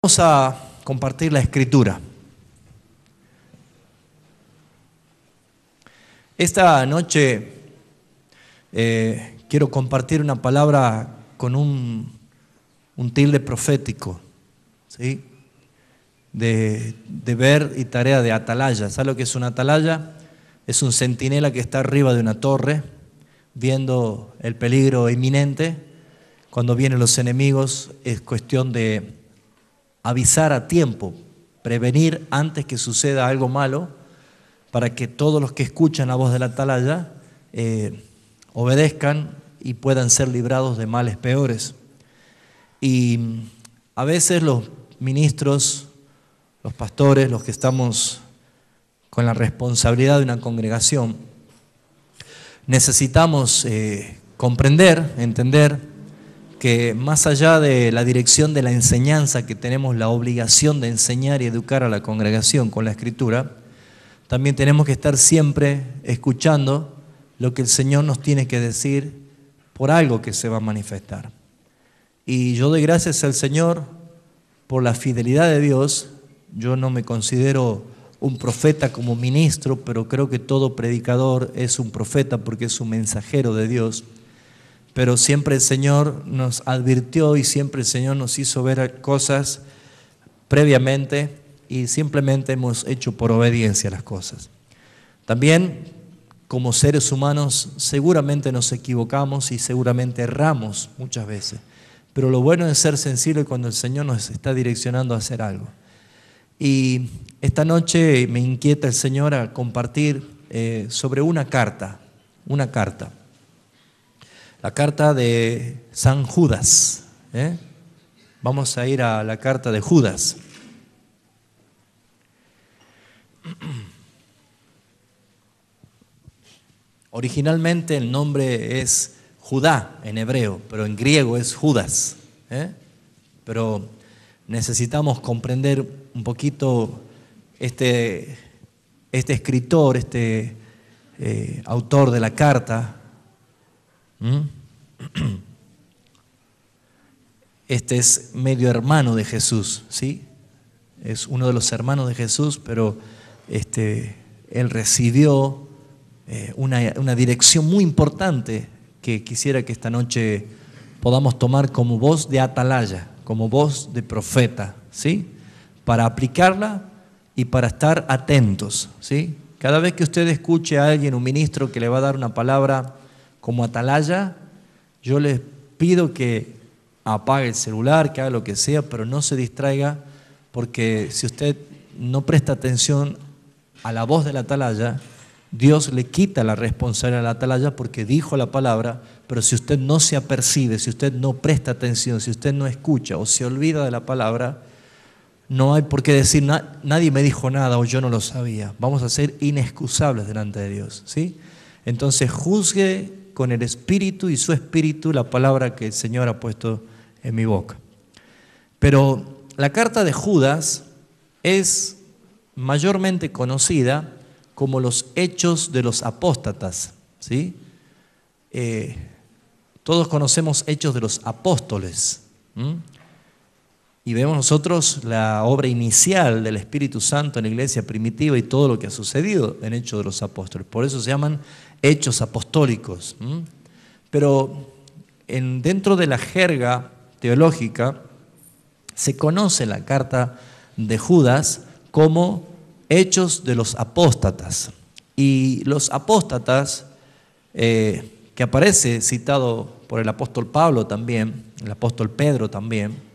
Vamos a compartir la escritura. Esta noche quiero compartir una palabra con un tilde profético, ¿sí? De ver y tarea de atalaya. ¿Sabe lo que es una atalaya? Es un centinela que está arriba de una torre, viendo el peligro inminente. Cuando vienen los enemigos es cuestión de avisar a tiempo, prevenir antes que suceda algo malo, para que todos los que escuchan la voz de la atalaya obedezcan y puedan ser librados de males peores. Y a veces los ministros, los pastores, los que estamos con la responsabilidad de una congregación, necesitamos comprender, entender que más allá de la dirección de la enseñanza, que tenemos la obligación de enseñar y educar a la congregación con la Escritura, también tenemos que estar siempre escuchando lo que el Señor nos tiene que decir por algo que se va a manifestar. Y yo doy gracias al Señor por la fidelidad de Dios. Yo no me considero un profeta como ministro, pero creo que todo predicador es un profeta porque es un mensajero de Dios. Pero siempre el Señor nos advirtió y siempre el Señor nos hizo ver cosas previamente y simplemente hemos hecho por obediencia las cosas. También, como seres humanos, seguramente nos equivocamos y seguramente erramos muchas veces. Pero lo bueno es ser sensible cuando el Señor nos está direccionando a hacer algo. Y esta noche me inquieta el Señor a compartir sobre una carta. La carta de San Judas. Vamos a ir a la carta de Judas. Originalmente el nombre es Judá en hebreo, pero en griego es Judas. Pero necesitamos comprender un poquito este escritor, autor de la carta. Este es medio hermano de Jesús, ¿sí? Es uno de los hermanos de Jesús, pero él recibió una dirección muy importante que quisiera que esta noche podamos tomar como voz de atalaya, como voz de profeta, ¿sí? Para aplicarla y para estar atentos, ¿sí? Cada vez que usted escuche a alguien, un ministro que le va a dar una palabra como atalaya, yo les pido que apague el celular, que haga lo que sea, pero no se distraiga, porque si usted no presta atención a la voz de la atalaya, Dios le quita la responsabilidad a la atalaya porque dijo la palabra, pero si usted no se apercibe, si usted no presta atención, si usted no escucha o se olvida de la palabra, no hay por qué decir nadie me dijo nada o yo no lo sabía. Vamos a ser inexcusables delante de Dios, ¿sí? Entonces juzgue con el Espíritu y su Espíritu la palabra que el Señor ha puesto en mi boca. Pero la carta de Judas es mayormente conocida como los Hechos de los Apóstatas, ¿sí? Todos conocemos Hechos de los Apóstoles, y vemos nosotros la obra inicial del Espíritu Santo en la iglesia primitiva y todo lo que ha sucedido en Hechos de los Apóstoles. Por eso se llaman Hechos apostólicos. Pero dentro de la jerga teológica se conoce la carta de Judas como Hechos de los Apóstatas. Y los apóstatas, que aparece citado por el apóstol Pablo también, el apóstol Pedro también,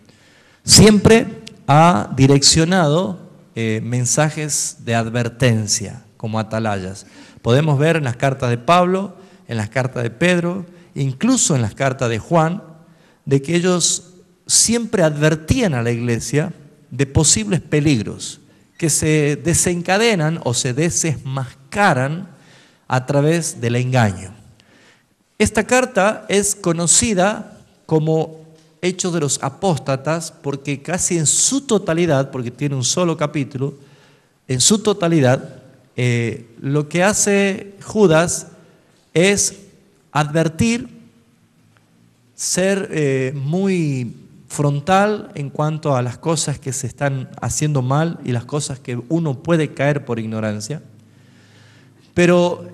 siempre ha direccionado mensajes de advertencia como atalayas. Podemos ver en las cartas de Pablo, en las cartas de Pedro, incluso en las cartas de Juan, de que ellos siempre advertían a la iglesia de posibles peligros que se desencadenan o se desenmascaran a través del engaño. Esta carta es conocida como Hechos de los Apóstatas porque casi en su totalidad, porque tiene un solo capítulo, en su totalidad, lo que hace Judas es advertir, ser muy frontal en cuanto a las cosas que se están haciendo mal y las cosas que uno puede caer por ignorancia. Pero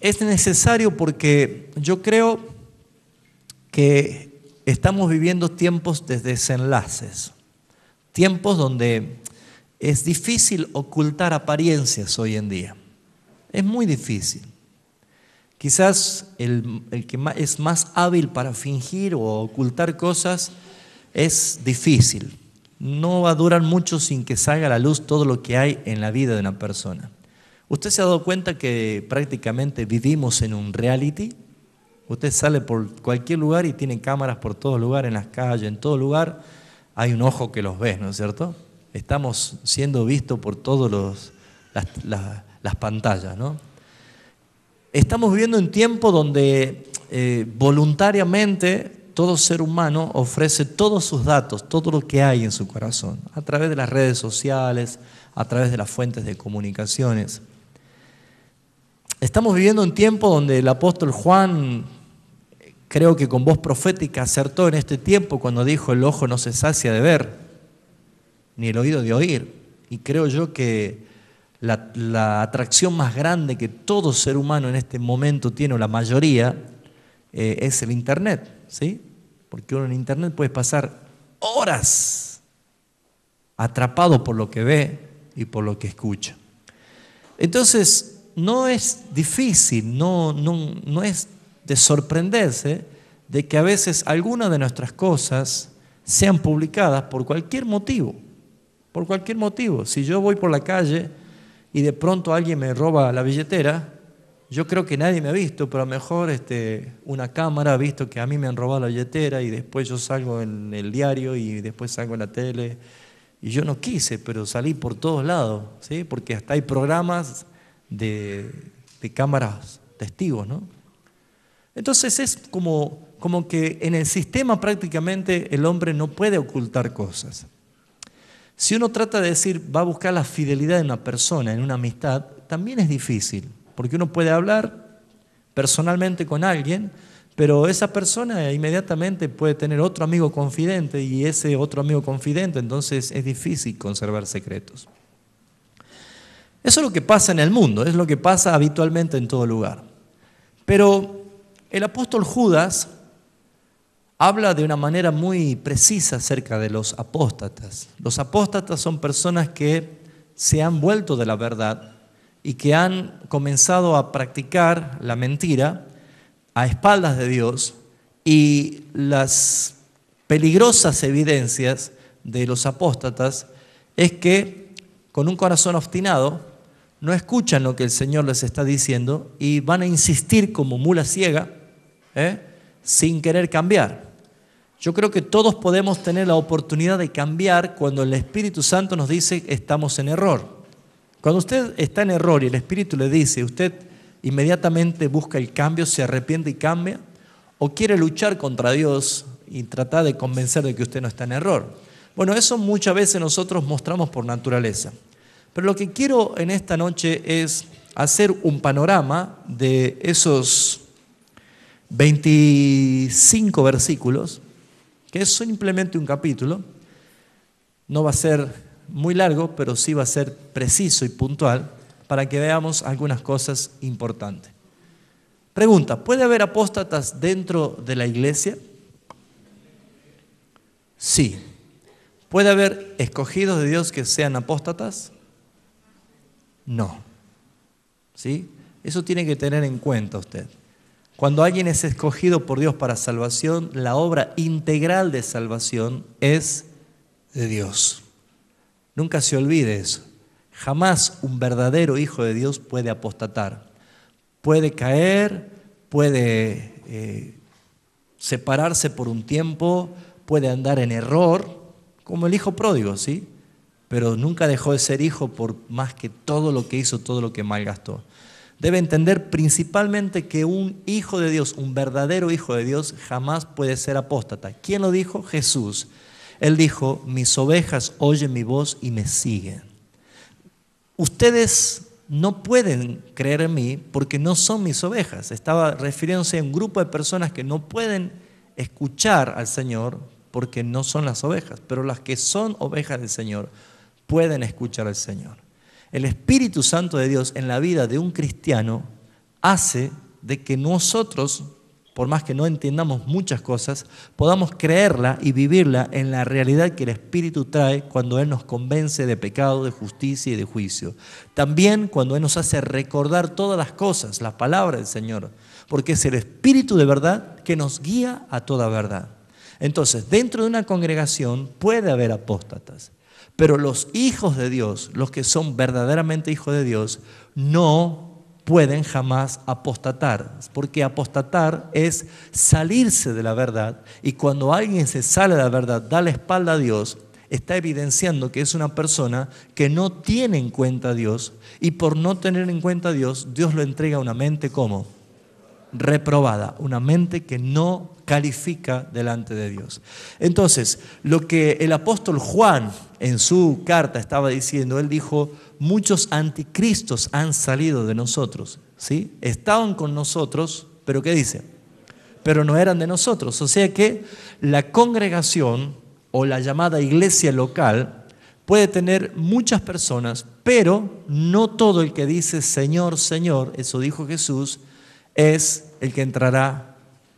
es necesario porque yo creo que estamos viviendo tiempos de desenlaces, tiempos donde es difícil ocultar apariencias hoy en día. Es muy difícil. Quizás el que es más hábil para fingir o ocultar cosas es difícil. No va a durar mucho sin que salga a la luz todo lo que hay en la vida de una persona. ¿Usted se ha dado cuenta que prácticamente vivimos en un reality? Usted sale por cualquier lugar y tiene cámaras por todo lugar, en las calles, en todo lugar hay un ojo que los ve, ¿no es cierto? Estamos siendo vistos por todas las pantallas, ¿no? Estamos viviendo un tiempo donde voluntariamente todo ser humano ofrece todos sus datos, todo lo que hay en su corazón, a través de las redes sociales, a través de las fuentes de comunicaciones. Estamos viviendo un tiempo donde el apóstol Juan, creo que con voz profética, acertó en este tiempo cuando dijo: el ojo no se sacia de ver, ni el oído de oír. Y creo yo que la atracción más grande que todo ser humano en este momento tiene, o la mayoría, es el Internet, ¿sí? Porque uno en Internet puede pasar horas atrapado por lo que ve y por lo que escucha. Entonces, no es difícil, no es de sorprenderse de que a veces algunas de nuestras cosas sean publicadas por cualquier motivo. Por cualquier motivo. Si yo voy por la calle y de pronto alguien me roba la billetera, yo creo que nadie me ha visto, pero a lo mejor una cámara ha visto que a mí me han robado la billetera y después yo salgo en el diario y después salgo en la tele. Y yo no quise, pero salí por todos lados, ¿sí? Porque hasta hay programas de cámaras testigos, ¿no? Entonces es como que en el sistema prácticamente el hombre no puede ocultar cosas. Si uno trata de decir, va a buscar la fidelidad de una persona en una amistad, también es difícil, porque uno puede hablar personalmente con alguien, pero esa persona inmediatamente puede tener otro amigo confidente y ese otro amigo confidente, entonces es difícil conservar secretos. Eso es lo que pasa en el mundo, es lo que pasa habitualmente en todo lugar. Pero el apóstol Judas habla de una manera muy precisa acerca de los apóstatas. Los apóstatas son personas que se han vuelto de la verdad y que han comenzado a practicar la mentira a espaldas de Dios, y las peligrosas evidencias de los apóstatas es que con un corazón obstinado no escuchan lo que el Señor les está diciendo y van a insistir como mula ciega, sin querer cambiar. Yo creo que todos podemos tener la oportunidad de cambiar cuando el Espíritu Santo nos dice que estamos en error. Cuando usted está en error y el Espíritu le dice, usted inmediatamente busca el cambio, se arrepiente y cambia, o quiere luchar contra Dios y tratar de convencer de que usted no está en error. Bueno, eso muchas veces nosotros mostramos por naturaleza. Pero lo que quiero en esta noche es hacer un panorama de esos 25 versículos, que es simplemente un capítulo. No va a ser muy largo, pero sí va a ser preciso y puntual para que veamos algunas cosas importantes. Pregunta: ¿puede haber apóstatas dentro de la iglesia? Sí. ¿Puede haber escogidos de Dios que sean apóstatas? No. ¿Sí? Eso tiene que tener en cuenta usted. Cuando alguien es escogido por Dios para salvación, la obra integral de salvación es de Dios. Nunca se olvide eso. Jamás un verdadero hijo de Dios puede apostatar. Puede caer, puede separarse por un tiempo, puede andar en error, como el hijo pródigo, ¿sí? Pero nunca dejó de ser hijo por más que todo lo que hizo, todo lo que malgastó. Debe entender principalmente que un hijo de Dios, un verdadero hijo de Dios, jamás puede ser apóstata. ¿Quién lo dijo? Jesús. Él dijo: mis ovejas oyen mi voz y me siguen. Ustedes no pueden creer en mí porque no son mis ovejas. Estaba refiriéndose a un grupo de personas que no pueden escuchar al Señor porque no son las ovejas, pero las que son ovejas del Señor pueden escuchar al Señor. El Espíritu Santo de Dios en la vida de un cristiano hace de que nosotros, por más que no entendamos muchas cosas, podamos creerla y vivirla en la realidad que el Espíritu trae cuando Él nos convence de pecado, de justicia y de juicio. También cuando Él nos hace recordar todas las cosas, la palabra del Señor, porque es el Espíritu de verdad que nos guía a toda verdad. Entonces, dentro de una congregación puede haber apóstatas, pero los hijos de Dios, los que son verdaderamente hijos de Dios, no pueden jamás apostatar, porque apostatar es salirse de la verdad, y cuando alguien se sale de la verdad, da la espalda a Dios, está evidenciando que es una persona que no tiene en cuenta a Dios, y por no tener en cuenta a Dios, Dios lo entrega a una mente como reprobada, una mente que no califica delante de Dios. Entonces, lo que el apóstol Juan en su carta estaba diciendo, él dijo: muchos anticristos han salido de nosotros, ¿sí? Estaban con nosotros, pero ¿qué dice? Pero no eran de nosotros. O sea que la congregación o la llamada iglesia local puede tener muchas personas, pero no todo el que dice Señor, Señor, eso dijo Jesús, es el que entrará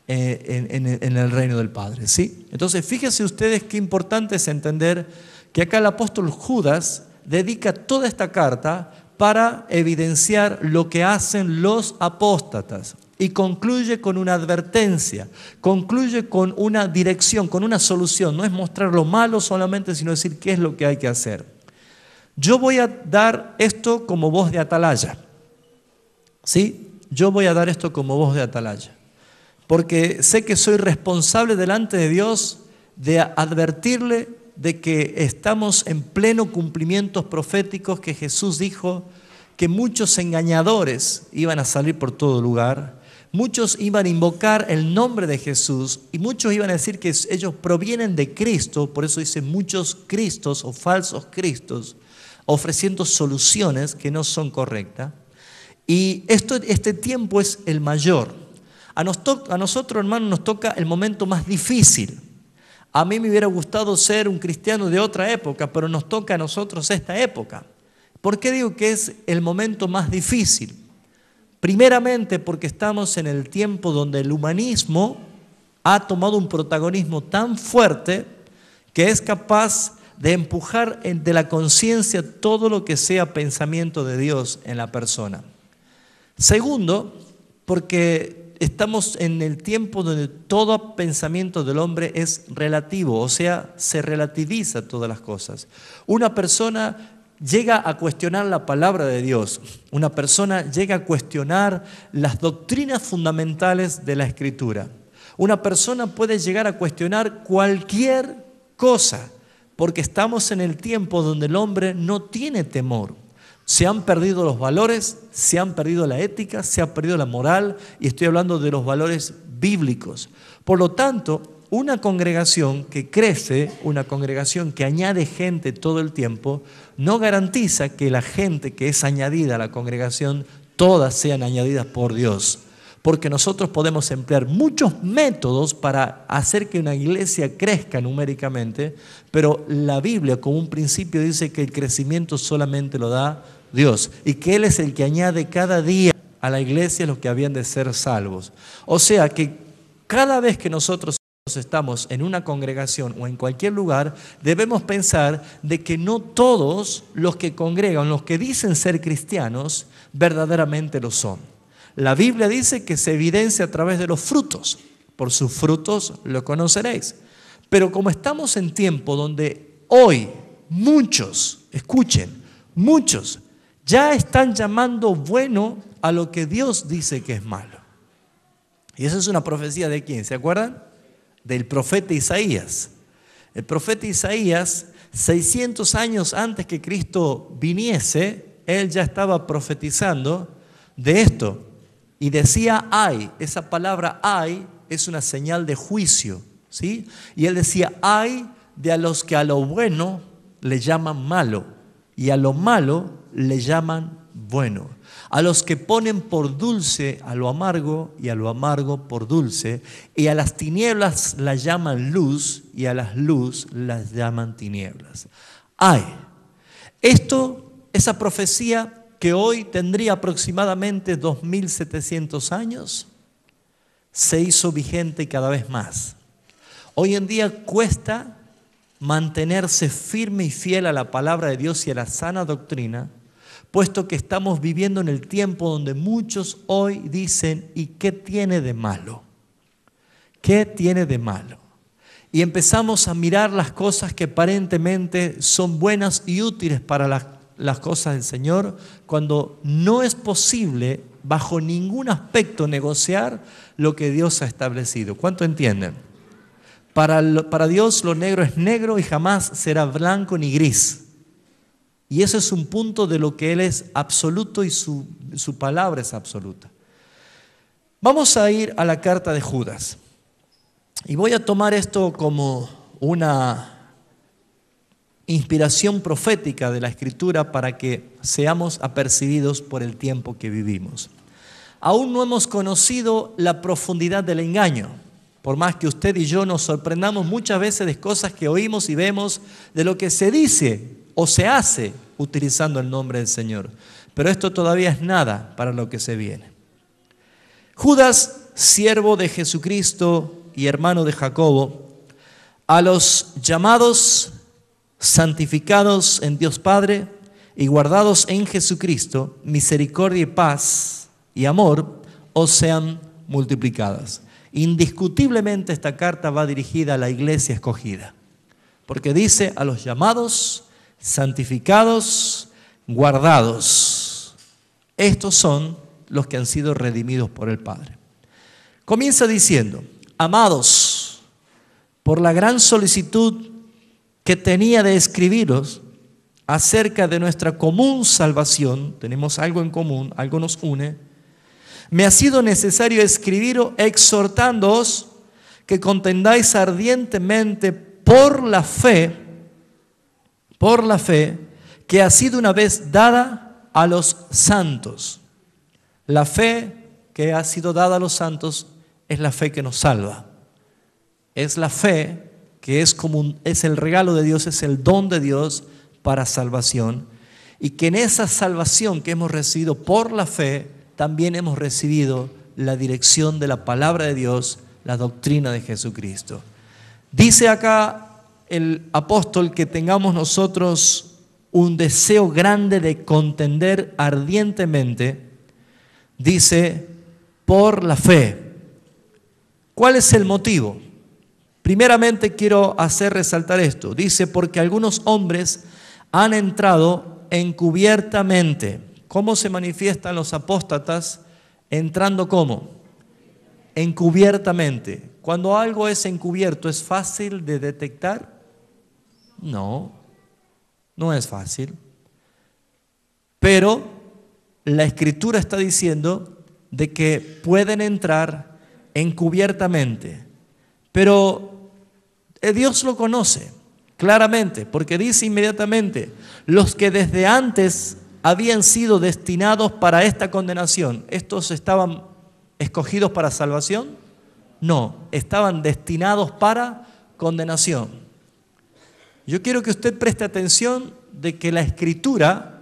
en el reino del Padre, ¿sí? Entonces, fíjense ustedes qué importante es entender que acá el apóstol Judas dedica toda esta carta para evidenciar lo que hacen los apóstatas y concluye con una advertencia, concluye con una dirección, con una solución. No es mostrar lo malo solamente, sino decir qué es lo que hay que hacer. Yo voy a dar esto como voz de atalaya, ¿sí? Yo voy a dar esto como voz de atalaya, porque sé que soy responsable delante de Dios de advertirle de que estamos en pleno cumplimientos proféticos, que Jesús dijo que muchos engañadores iban a salir por todo lugar, muchos iban a invocar el nombre de Jesús y muchos iban a decir que ellos provienen de Cristo, por eso dice muchos cristos o falsos cristos, ofreciendo soluciones que no son correctas. Y este tiempo es el mayor. A nosotros, hermanos, nos toca el momento más difícil. A mí me hubiera gustado ser un cristiano de otra época, pero nos toca a nosotros esta época. ¿Por qué digo que es el momento más difícil? Primeramente porque estamos en el tiempo donde el humanismo ha tomado un protagonismo tan fuerte que es capaz de empujar de la conciencia todo lo que sea pensamiento de Dios en la persona. Segundo, porque estamos en el tiempo donde todo pensamiento del hombre es relativo, o sea, se relativiza todas las cosas. Una persona llega a cuestionar la palabra de Dios, una persona llega a cuestionar las doctrinas fundamentales de la Escritura. Una persona puede llegar a cuestionar cualquier cosa, porque estamos en el tiempo donde el hombre no tiene temor. Se han perdido los valores, se han perdido la ética, se ha perdido la moral, y estoy hablando de los valores bíblicos. Por lo tanto, una congregación que crece, una congregación que añade gente todo el tiempo, no garantiza que la gente que es añadida a la congregación, todas sean añadidas por Dios. Porque nosotros podemos emplear muchos métodos para hacer que una iglesia crezca numéricamente, pero la Biblia como un principio dice que el crecimiento solamente lo da Dios y que Él es el que añade cada día a la iglesia los que habían de ser salvos. O sea que cada vez que nosotros estamos en una congregación o en cualquier lugar, debemos pensar de que no todos los que congregan, los que dicen ser cristianos, verdaderamente lo son. La Biblia dice que se evidencia a través de los frutos. Por sus frutos lo conoceréis. Pero como estamos en tiempo donde hoy muchos, escuchen, muchos ya están llamando bueno a lo que Dios dice que es malo. Y esa es una profecía ¿de quién? ¿Se acuerdan? Del profeta Isaías. El profeta Isaías, 600 años antes que Cristo viniese, él ya estaba profetizando de esto. Y decía ay, esa palabra ay es una señal de juicio, ¿sí? Y él decía ay de a los que a lo bueno le llaman malo y a lo malo le llaman bueno. A los que ponen por dulce a lo amargo y a lo amargo por dulce, y a las tinieblas las llaman luz y a las luz las llaman tinieblas. Ay, esa profecía que hoy tendría aproximadamente 2700 años, se hizo vigente cada vez más. Hoy en día cuesta mantenerse firme y fiel a la palabra de Dios y a la sana doctrina, puesto que estamos viviendo en el tiempo donde muchos hoy dicen, ¿y qué tiene de malo? ¿Qué tiene de malo? Y empezamos a mirar las cosas que aparentemente son buenas y útiles para las cosas del Señor, cuando no es posible bajo ningún aspecto negociar lo que Dios ha establecido. ¿Cuánto entienden? Para Dios lo negro es negro y jamás será blanco ni gris. Y eso es un punto de lo que Él es absoluto y su palabra es absoluta. Vamos a ir a la carta de Judas. Y voy a tomar esto como una inspiración profética de la Escritura para que seamos apercibidos por el tiempo que vivimos. Aún no hemos conocido la profundidad del engaño. Por más que usted y yo nos sorprendamos muchas veces de cosas que oímos y vemos, de lo que se dice o se hace utilizando el nombre del Señor. Pero esto todavía es nada para lo que se viene. Judas, siervo de Jesucristo y hermano de Jacobo, a los llamados, santificados en Dios Padre y guardados en Jesucristo, misericordia y paz y amor os sean multiplicadas. Indiscutiblemente esta carta va dirigida a la iglesia escogida, porque dice a los llamados, santificados, guardados. Estos son los que han sido redimidos por el Padre. Comienza diciendo, amados, por la gran solicitud que tenía de escribiros acerca de nuestra común salvación, tenemos algo en común, algo nos une, me ha sido necesario escribiros exhortándoos que contendáis ardientemente por la fe que ha sido una vez dada a los santos. La fe que ha sido dada a los santos es la fe que nos salva. Es la fe que es el regalo de Dios, es el don de Dios para salvación. Y que en esa salvación que hemos recibido por la fe, también hemos recibido la dirección de la palabra de Dios, la doctrina de Jesucristo. Dice acá el apóstol que tengamos nosotros un deseo grande de contender ardientemente, dice, por la fe. ¿Cuál es el motivo? Primeramente quiero hacer resaltar esto. Dice, porque algunos hombres han entrado encubiertamente. ¿Cómo se manifiestan los apóstatas? Entrando ¿cómo? Encubiertamente. Cuando algo es encubierto, ¿es fácil de detectar? No, no es fácil. Pero la Escritura está diciendo de que pueden entrar encubiertamente. Pero Dios lo conoce claramente, porque dice inmediatamente, los que desde antes habían sido destinados para esta condenación, ¿estos estaban escogidos para salvación? No, estaban destinados para condenación. Yo quiero que usted preste atención de que la Escritura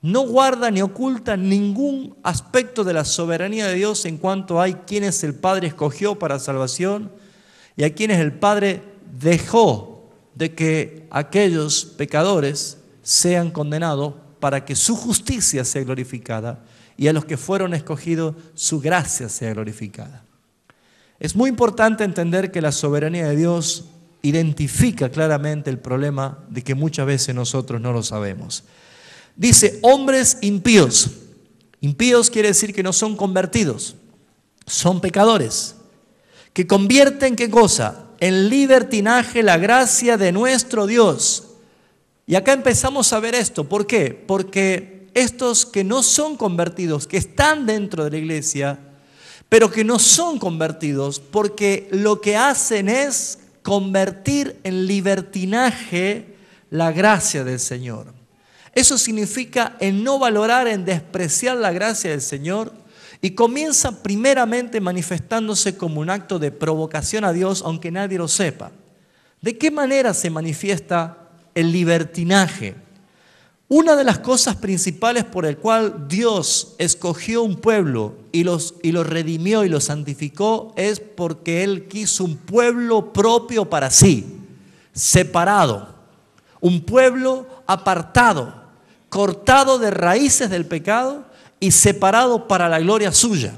no guarda ni oculta ningún aspecto de la soberanía de Dios en cuanto a quienes el Padre escogió para salvación y a quienes el Padre dejó de que aquellos pecadores sean condenados para que su justicia sea glorificada y a los que fueron escogidos su gracia sea glorificada. Es muy importante entender que la soberanía de Dios identifica claramente el problema de que muchas veces nosotros no lo sabemos. Dice, hombres impíos. Impíos quiere decir que no son convertidos, son pecadores, que convierten, ¿qué cosa? En libertinaje la gracia de nuestro Dios. Y acá empezamos a ver esto. ¿Por qué? Porque estos que no son convertidos, que están dentro de la iglesia, pero que no son convertidos, porque lo que hacen es convertir en libertinaje la gracia del Señor. Eso significa en no valorar, en despreciar la gracia del Señor, y comienza primeramente manifestándose como un acto de provocación a Dios, aunque nadie lo sepa. ¿De qué manera se manifiesta el libertinaje? Una de las cosas principales por el cual Dios escogió un pueblo y lo redimió y lo santificó es porque Él quiso un pueblo propio para sí, separado, un pueblo apartado, cortado de raíces del pecado y separado para la gloria suya.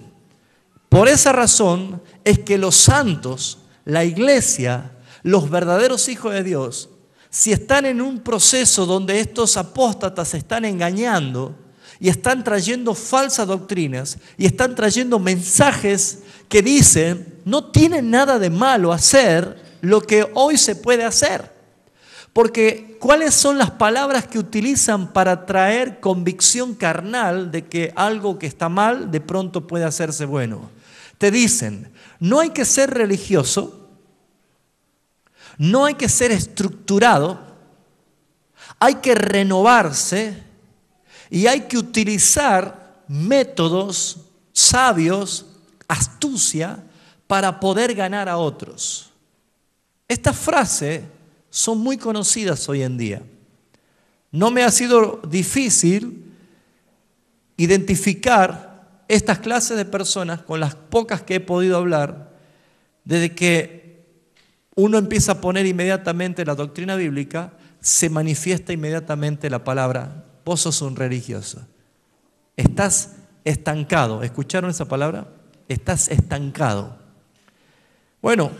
Por esa razón es que los santos, la iglesia, los verdaderos hijos de Dios, si están en un proceso donde estos apóstatas se están engañando y están trayendo falsas doctrinas y están trayendo mensajes que dicen no tiene nada de malo hacer lo que hoy se puede hacer. Porque ¿cuáles son las palabras que utilizan para traer convicción carnal de que algo que está mal de pronto puede hacerse bueno? Te dicen, no hay que ser religioso, no hay que ser estructurado, hay que renovarse y hay que utilizar métodos sabios, astucia, para poder ganar a otros. Estas frases son muy conocidas hoy en día. No me ha sido difícil identificar estas clases de personas con las pocas que he podido hablar desde que uno empieza a poner inmediatamente la doctrina bíblica, se manifiesta inmediatamente la palabra, vos sos un religioso. Estás estancado. ¿Escucharon esa palabra? Estás estancado. Bueno,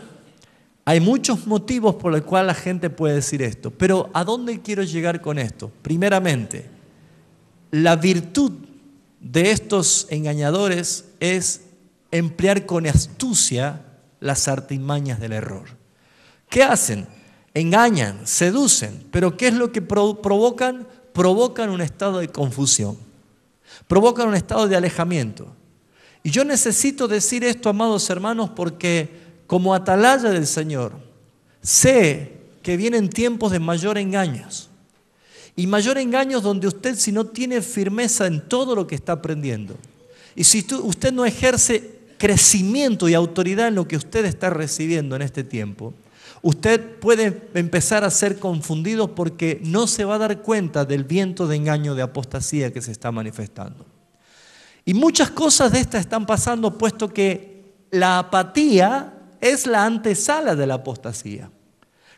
hay muchos motivos por los cuales la gente puede decir esto, pero ¿a dónde quiero llegar con esto? Primeramente, la virtud de estos engañadores es emplear con astucia las artimañas del error. ¿Qué hacen? Engañan, seducen, pero ¿qué es lo que provocan? Provocan un estado de confusión, provocan un estado de alejamiento. Y yo necesito decir esto, amados hermanos, porque como atalaya del Señor, sé que vienen tiempos de mayor engaños. Y mayor engaños donde usted, si no tiene firmeza en todo lo que está aprendiendo, y si usted no ejerce crecimiento y autoridad en lo que usted está recibiendo en este tiempo, usted puede empezar a ser confundido porque no se va a dar cuenta del viento de engaño, de apostasía que se está manifestando. Y muchas cosas de estas están pasando puesto que la apatía es la antesala de la apostasía.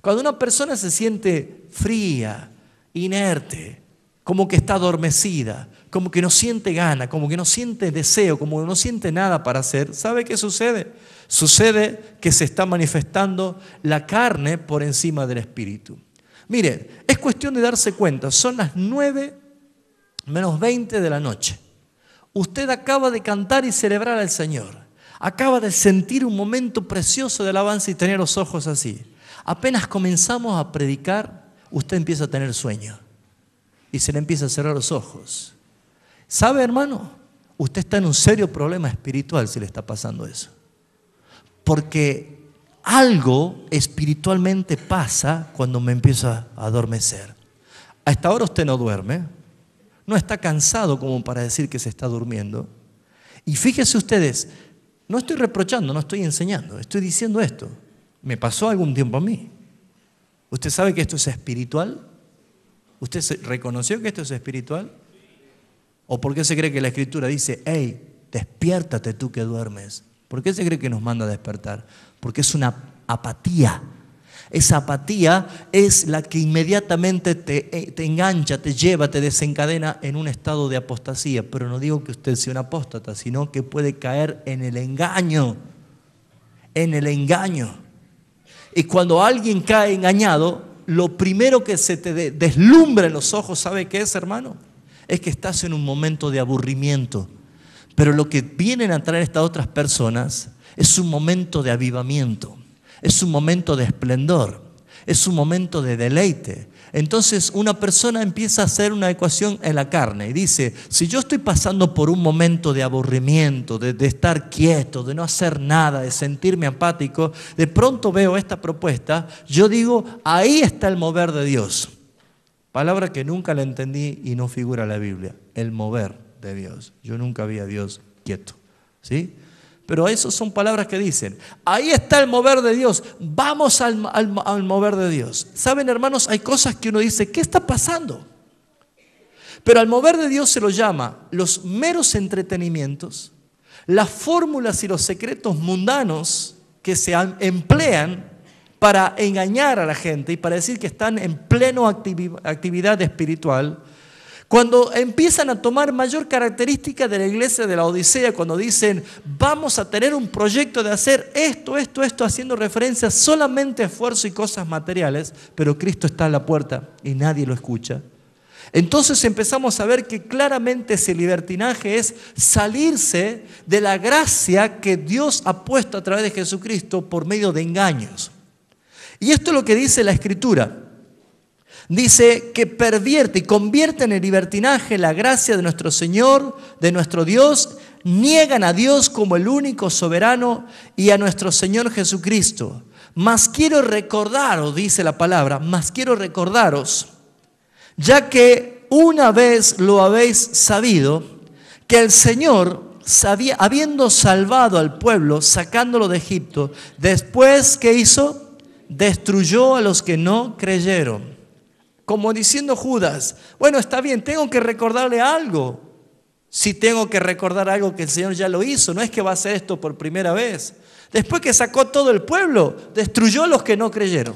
Cuando una persona se siente fría, inerte, como que está adormecida, como que no siente gana, como que no siente deseo, como que no siente nada para hacer, ¿sabe qué sucede? Sucede que se está manifestando la carne por encima del espíritu. Mire, es cuestión de darse cuenta, son las 9:20 de la noche. Usted acaba de cantar y celebrar al Señor. Acaba de sentir un momento precioso de alabanza y tener los ojos así. Apenas comenzamos a predicar, usted empieza a tener sueño y se le empieza a cerrar los ojos. ¿Sabe, hermano? Usted está en un serio problema espiritual si le está pasando eso. Porque algo espiritualmente pasa cuando me empiezo a adormecer. A esta hora usted no duerme, no está cansado como para decir que se está durmiendo. Y fíjense ustedes, no estoy reprochando, no estoy enseñando, estoy diciendo esto. Me pasó algún tiempo a mí. ¿Usted sabe que esto es espiritual? ¿Usted reconoció que esto es espiritual? ¿O por qué se cree que la Escritura dice, hey, despiértate tú que duermes? ¿Por qué se cree que nos manda a despertar? Porque es una apatía. Esa apatía es la que inmediatamente te engancha, te lleva, te desencadena en un estado de apostasía. Pero no digo que usted sea un apóstata, sino que puede caer en el engaño. En el engaño. Y cuando alguien cae engañado, lo primero que se te deslumbra en los ojos, ¿sabe qué es, hermano? Es que estás en un momento de aburrimiento. Pero lo que vienen a traer estas otras personas es un momento de avivamiento. Es un momento de esplendor, es un momento de deleite. Entonces una persona empieza a hacer una ecuación en la carne y dice, si yo estoy pasando por un momento de aburrimiento, de estar quieto, de no hacer nada, de sentirme apático, de pronto veo esta propuesta, yo digo, ahí está el mover de Dios. Palabra que nunca la entendí y no figura en la Biblia. El mover de Dios. Yo nunca vi a Dios quieto. ¿Sí? Pero esas son palabras que dicen, ahí está el mover de Dios, vamos al mover de Dios. Saben, hermanos, hay cosas que uno dice, ¿qué está pasando? Pero al mover de Dios se lo llama los meros entretenimientos, las fórmulas y los secretos mundanos que se emplean para engañar a la gente y para decir que están en pleno actividad espiritual. Cuando empiezan a tomar mayor característica de la iglesia de la Odisea, cuando dicen, vamos a tener un proyecto de hacer esto, haciendo referencia solamente a esfuerzo y cosas materiales, pero Cristo está a la puerta y nadie lo escucha. Entonces empezamos a ver que claramente ese libertinaje es salirse de la gracia que Dios ha puesto a través de Jesucristo por medio de engaños. Y esto es lo que dice la Escritura. Dice que pervierte y convierte en el libertinaje la gracia de nuestro Señor, de nuestro Dios, niegan a Dios como el único soberano y a nuestro Señor Jesucristo. Mas quiero recordaros, dice la palabra, mas quiero recordaros, ya que una vez lo habéis sabido, que el Señor, habiendo salvado al pueblo, sacándolo de Egipto, después, ¿qué hizo? Destruyó a los que no creyeron. Como diciendo Judas, bueno, está bien, tengo que recordarle algo. Si tengo que recordar algo que el Señor ya lo hizo, no es que va a hacer esto por primera vez. Después que sacó todo el pueblo, destruyó a los que no creyeron.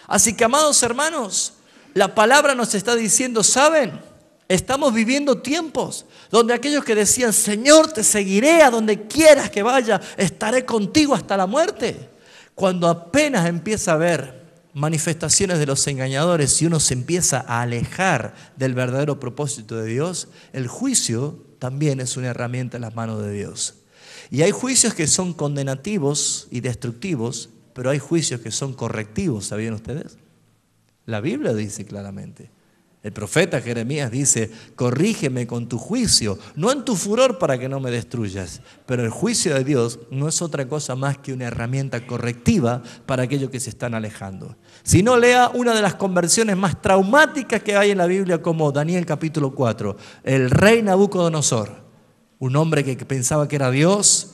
Así que, amados hermanos, la palabra nos está diciendo, ¿saben? Estamos viviendo tiempos donde aquellos que decían, Señor, te seguiré a donde quieras que vaya, estaré contigo hasta la muerte. Cuando apenas empieza a ver manifestaciones de los engañadores y uno se empieza a alejar del verdadero propósito de Dios, el juicio también es una herramienta en las manos de Dios. Y hay juicios que son condenativos y destructivos, pero hay juicios que son correctivos, ¿sabían ustedes? La Biblia dice claramente. El profeta Jeremías dice, corrígeme con tu juicio, no en tu furor para que no me destruyas. Pero el juicio de Dios no es otra cosa más que una herramienta correctiva para aquellos que se están alejando. Si no, lea una de las conversiones más traumáticas que hay en la Biblia, como Daniel capítulo 4. El rey Nabucodonosor, un hombre que pensaba que era Dios,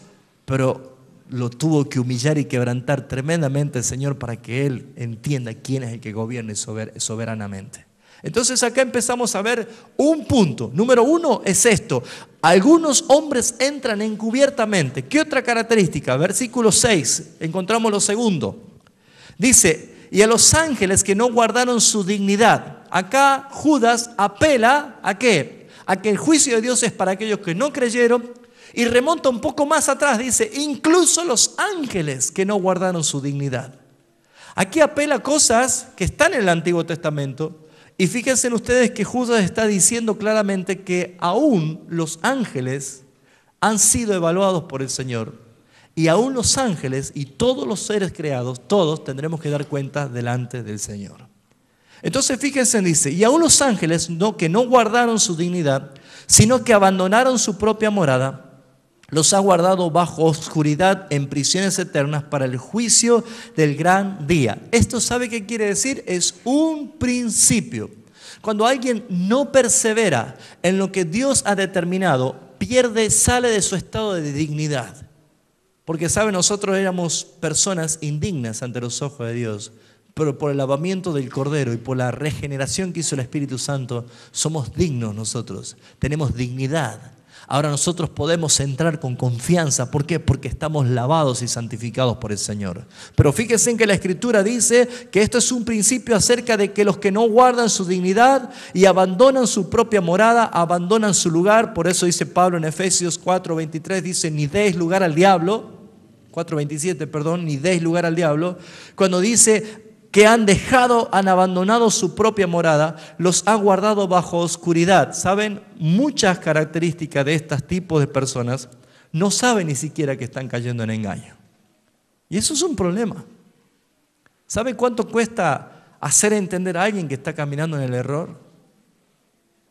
pero lo tuvo que humillar y quebrantar tremendamente el Señor para que él entienda quién es el que gobierna soberanamente. Entonces acá empezamos a ver un punto. Número uno es esto. Algunos hombres entran encubiertamente. ¿Qué otra característica? Versículo 6, encontramos lo segundo. Dice, y a los ángeles que no guardaron su dignidad. Acá Judas apela ¿a qué? A que el juicio de Dios es para aquellos que no creyeron. Y remonta un poco más atrás, dice, incluso los ángeles que no guardaron su dignidad. Aquí apela a cosas que están en el Antiguo Testamento. Y fíjense ustedes que Judas está diciendo claramente que aún los ángeles han sido evaluados por el Señor. Y aún los ángeles y todos los seres creados, todos tendremos que dar cuenta delante del Señor. Entonces fíjense, dice, y aún los ángeles que no guardaron su dignidad, sino que abandonaron su propia morada, los ha guardado bajo oscuridad en prisiones eternas para el juicio del gran día. Esto, ¿sabe qué quiere decir? Es un principio. Cuando alguien no persevera en lo que Dios ha determinado, sale de su estado de dignidad. Porque, ¿sabe? Nosotros éramos personas indignas ante los ojos de Dios, pero por el lavamiento del Cordero y por la regeneración que hizo el Espíritu Santo, somos dignos nosotros, tenemos dignidad. Ahora nosotros podemos entrar con confianza. ¿Por qué? Porque estamos lavados y santificados por el Señor. Pero fíjense en que la Escritura dice que esto es un principio acerca de que los que no guardan su dignidad y abandonan su propia morada, abandonan su lugar. Por eso dice Pablo en Efesios 4:23, dice, ni deis lugar al diablo. 4:27, perdón, ni deis lugar al diablo. Cuando dice que han abandonado su propia morada, los ha guardado bajo oscuridad. ¿Saben? Muchas características de estos tipos de personas no saben ni siquiera que están cayendo en engaño. Y eso es un problema. ¿Sabe cuánto cuesta hacer entender a alguien que está caminando en el error?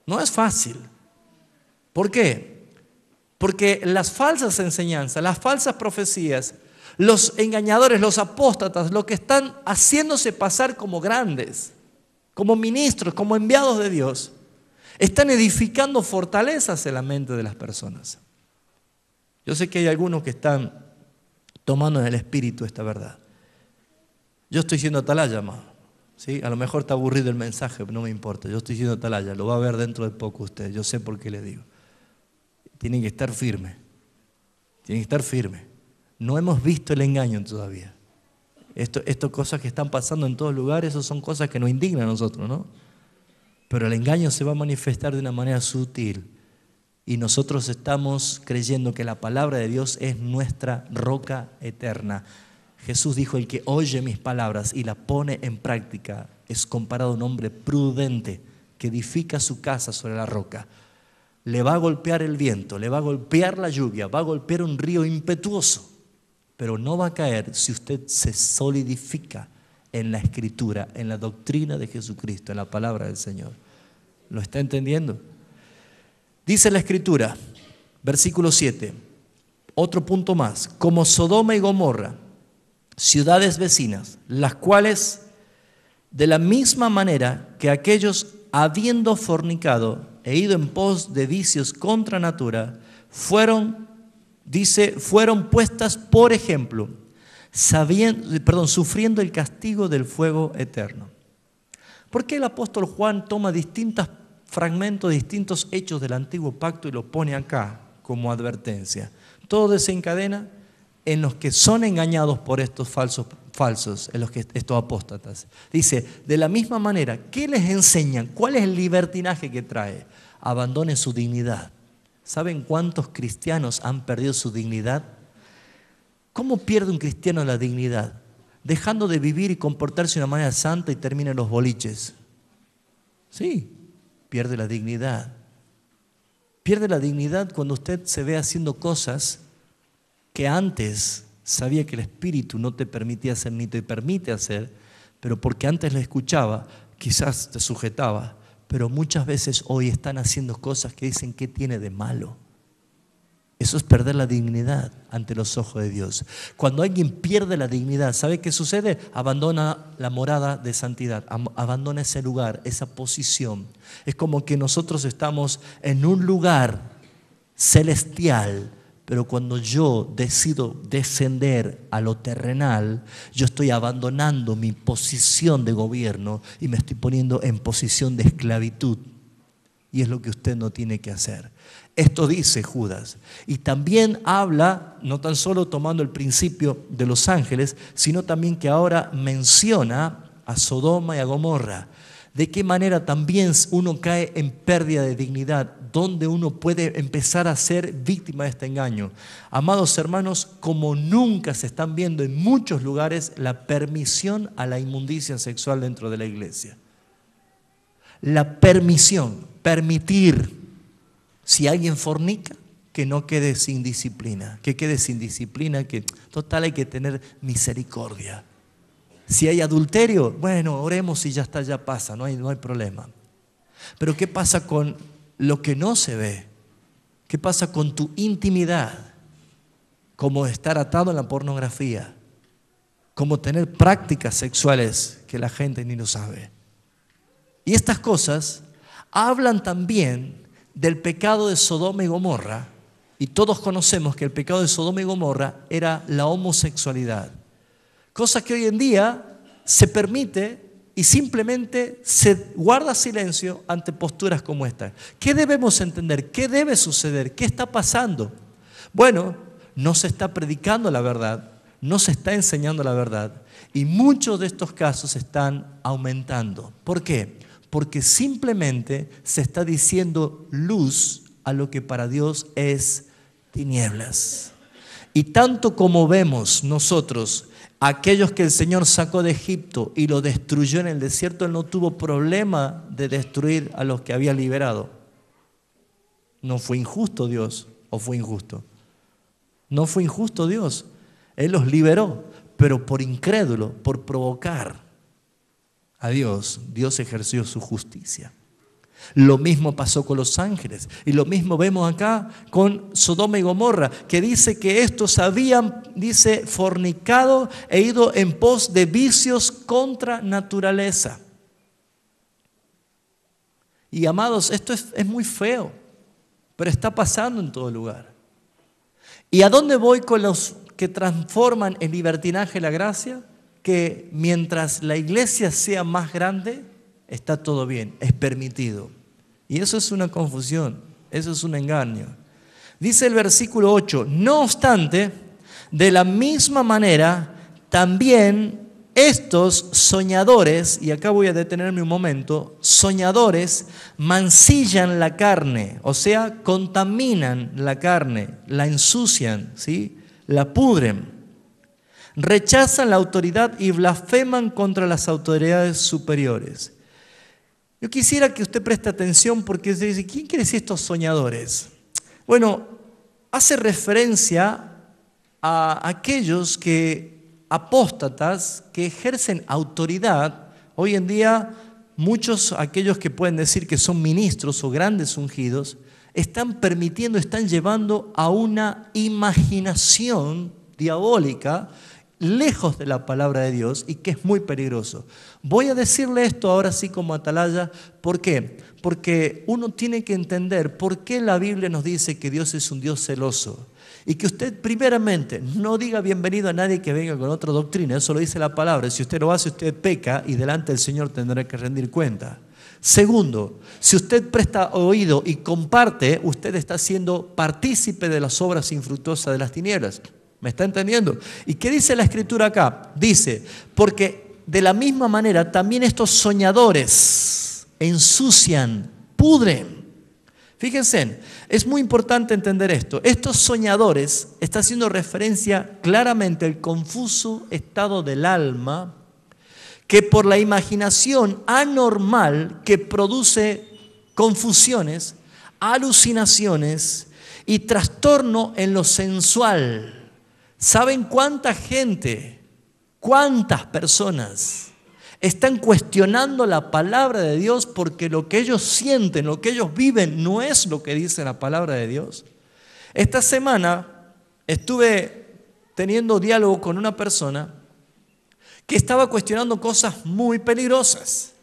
No es fácil. ¿Por qué? Porque las falsas enseñanzas, las falsas profecías, los engañadores, los apóstatas, los que están haciéndose pasar como grandes, como ministros, como enviados de Dios, están edificando fortalezas en la mente de las personas. Yo sé que hay algunos que están tomando en el espíritu esta verdad. Yo estoy siendo atalaya, más. ¿Sí? A lo mejor está aburrido el mensaje, pero no me importa. Yo estoy siendo atalaya, lo va a ver dentro de poco usted. Yo sé por qué le digo. Tienen que estar firmes. Tienen que estar firmes. No hemos visto el engaño todavía. Esto cosas que están pasando en todos lugares, eso son cosas que nos indignan a nosotros, ¿no? Pero el engaño se va a manifestar de una manera sutil. Y nosotros estamos creyendo que la palabra de Dios es nuestra roca eterna. Jesús dijo, el que oye mis palabras y las pone en práctica es comparado a un hombre prudente que edifica su casa sobre la roca. Le va a golpear el viento, le va a golpear la lluvia, va a golpear un río impetuoso, pero no va a caer si usted se solidifica en la Escritura, en la doctrina de Jesucristo, en la palabra del Señor. ¿Lo está entendiendo? Dice la Escritura, versículo 7, otro punto más, como Sodoma y Gomorra, ciudades vecinas, las cuales de la misma manera que aquellos habiendo fornicado e ido en pos de vicios contra natura, fueron puestas por ejemplo, sufriendo el castigo del fuego eterno. ¿Por qué el apóstol Juan toma distintos fragmentos, distintos hechos del antiguo pacto y los pone acá como advertencia? Todo desencadena en los que son engañados por estos falsos, en los que estos apóstatas. Dice, de la misma manera, ¿qué les enseñan? ¿Cuál es el libertinaje que trae? Abandonen su dignidad. ¿Saben cuántos cristianos han perdido su dignidad? ¿Cómo pierde un cristiano la dignidad? Dejando de vivir y comportarse de una manera santa y termina en los boliches. Sí, pierde la dignidad. Pierde la dignidad cuando usted se ve haciendo cosas que antes sabía que el Espíritu no te permitía hacer ni te permite hacer, pero porque antes lo escuchaba, quizás te sujetaba, pero muchas veces hoy están haciendo cosas que dicen, ¿qué tiene de malo? Eso es perder la dignidad ante los ojos de Dios. Cuando alguien pierde la dignidad, ¿sabe qué sucede? Abandona la morada de santidad, abandona ese lugar, esa posición. Es como que nosotros estamos en un lugar celestial, pero cuando yo decido descender a lo terrenal, yo estoy abandonando mi posición de gobierno y me estoy poniendo en posición de esclavitud. Y es lo que usted no tiene que hacer. Esto dice Judas. Y también habla, no tan solo tomando el principio de los ángeles, sino también que ahora menciona a Sodoma y a Gomorra. De qué manera también uno cae en pérdida de dignidad, donde uno puede empezar a ser víctima de este engaño. Amados hermanos, como nunca se están viendo en muchos lugares la permisión a la inmundicia sexual dentro de la iglesia. La permisión, permitir. Si alguien fornica, que no quede sin disciplina, que quede sin disciplina, que total hay que tener misericordia. Si hay adulterio, bueno, oremos y ya está, ya pasa, no hay problema. Pero ¿qué pasa con lo que no se ve? ¿Qué pasa con tu intimidad? Como estar atado en la pornografía, como tener prácticas sexuales que la gente ni lo sabe. Y estas cosas hablan también del pecado de Sodoma y Gomorra, y todos conocemos que el pecado de Sodoma y Gomorra era la homosexualidad. Cosa que hoy en día se permite y simplemente se guarda silencio ante posturas como esta. ¿Qué debemos entender? ¿Qué debe suceder? ¿Qué está pasando? Bueno, no se está predicando la verdad, no se está enseñando la verdad, y muchos de estos casos están aumentando. ¿Por qué? Porque simplemente se está diciendo luz a lo que para Dios es tinieblas. Y tanto como vemos nosotros aquellos que el Señor sacó de Egipto y lo destruyó en el desierto, Él no tuvo problema de destruir a los que había liberado. ¿No fue injusto Dios o fue injusto? No fue injusto Dios. Él los liberó, pero por incrédulo, por provocar a Dios, Dios ejerció su justicia. Lo mismo pasó con los ángeles y lo mismo vemos acá con Sodoma y Gomorra, que dice que estos habían, fornicado e ido en pos de vicios contra naturaleza. Y amados, esto es muy feo, pero está pasando en todo lugar. ¿Y a dónde voy con los que transforman en libertinaje la gracia? Que mientras la iglesia sea más grande, está todo bien, es permitido. Y eso es una confusión, eso es un engaño. Dice el versículo 8, no obstante, de la misma manera, también estos soñadores, y acá voy a detenerme un momento, soñadores mancillan la carne, o sea, contaminan la carne, la ensucian, ¿sí? La pudren, rechazan la autoridad y blasfeman contra las autoridades superiores. Yo quisiera que usted preste atención porque se dice, ¿quién quiere decir estos soñadores? Bueno, hace referencia a aquellos apóstatas que ejercen autoridad. Hoy en día, muchos, aquellos que pueden decir que son ministros o grandes ungidos, están permitiendo, están llevando a una imaginación diabólica lejos de la palabra de Dios y que es muy peligroso. Voy a decirle esto ahora sí como atalaya. ¿Por qué? Porque uno tiene que entender por qué la Biblia nos dice que Dios es un Dios celoso. Y que usted primeramente no diga bienvenido a nadie que venga con otra doctrina, eso lo dice la palabra. Si usted lo hace, usted peca y delante del Señor tendrá que rendir cuenta. Segundo, si usted presta oído y comparte, usted está siendo partícipe de las obras infructuosas de las tinieblas. ¿Me está entendiendo? ¿Y qué dice la Escritura acá? Dice, porque de la misma manera también estos soñadores ensucian, pudren. Fíjense, es muy importante entender esto. Estos soñadores está haciendo referencia claramente al confuso estado del alma que por la imaginación anormal que produce confusiones, alucinaciones y trastorno en lo sensual. ¿Saben cuánta gente, cuántas personas están cuestionando la palabra de Dios porque lo que ellos sienten, lo que ellos viven no es lo que dice la palabra de Dios? Esta semana estuve teniendo diálogo con una persona que estaba cuestionando cosas muy peligrosas.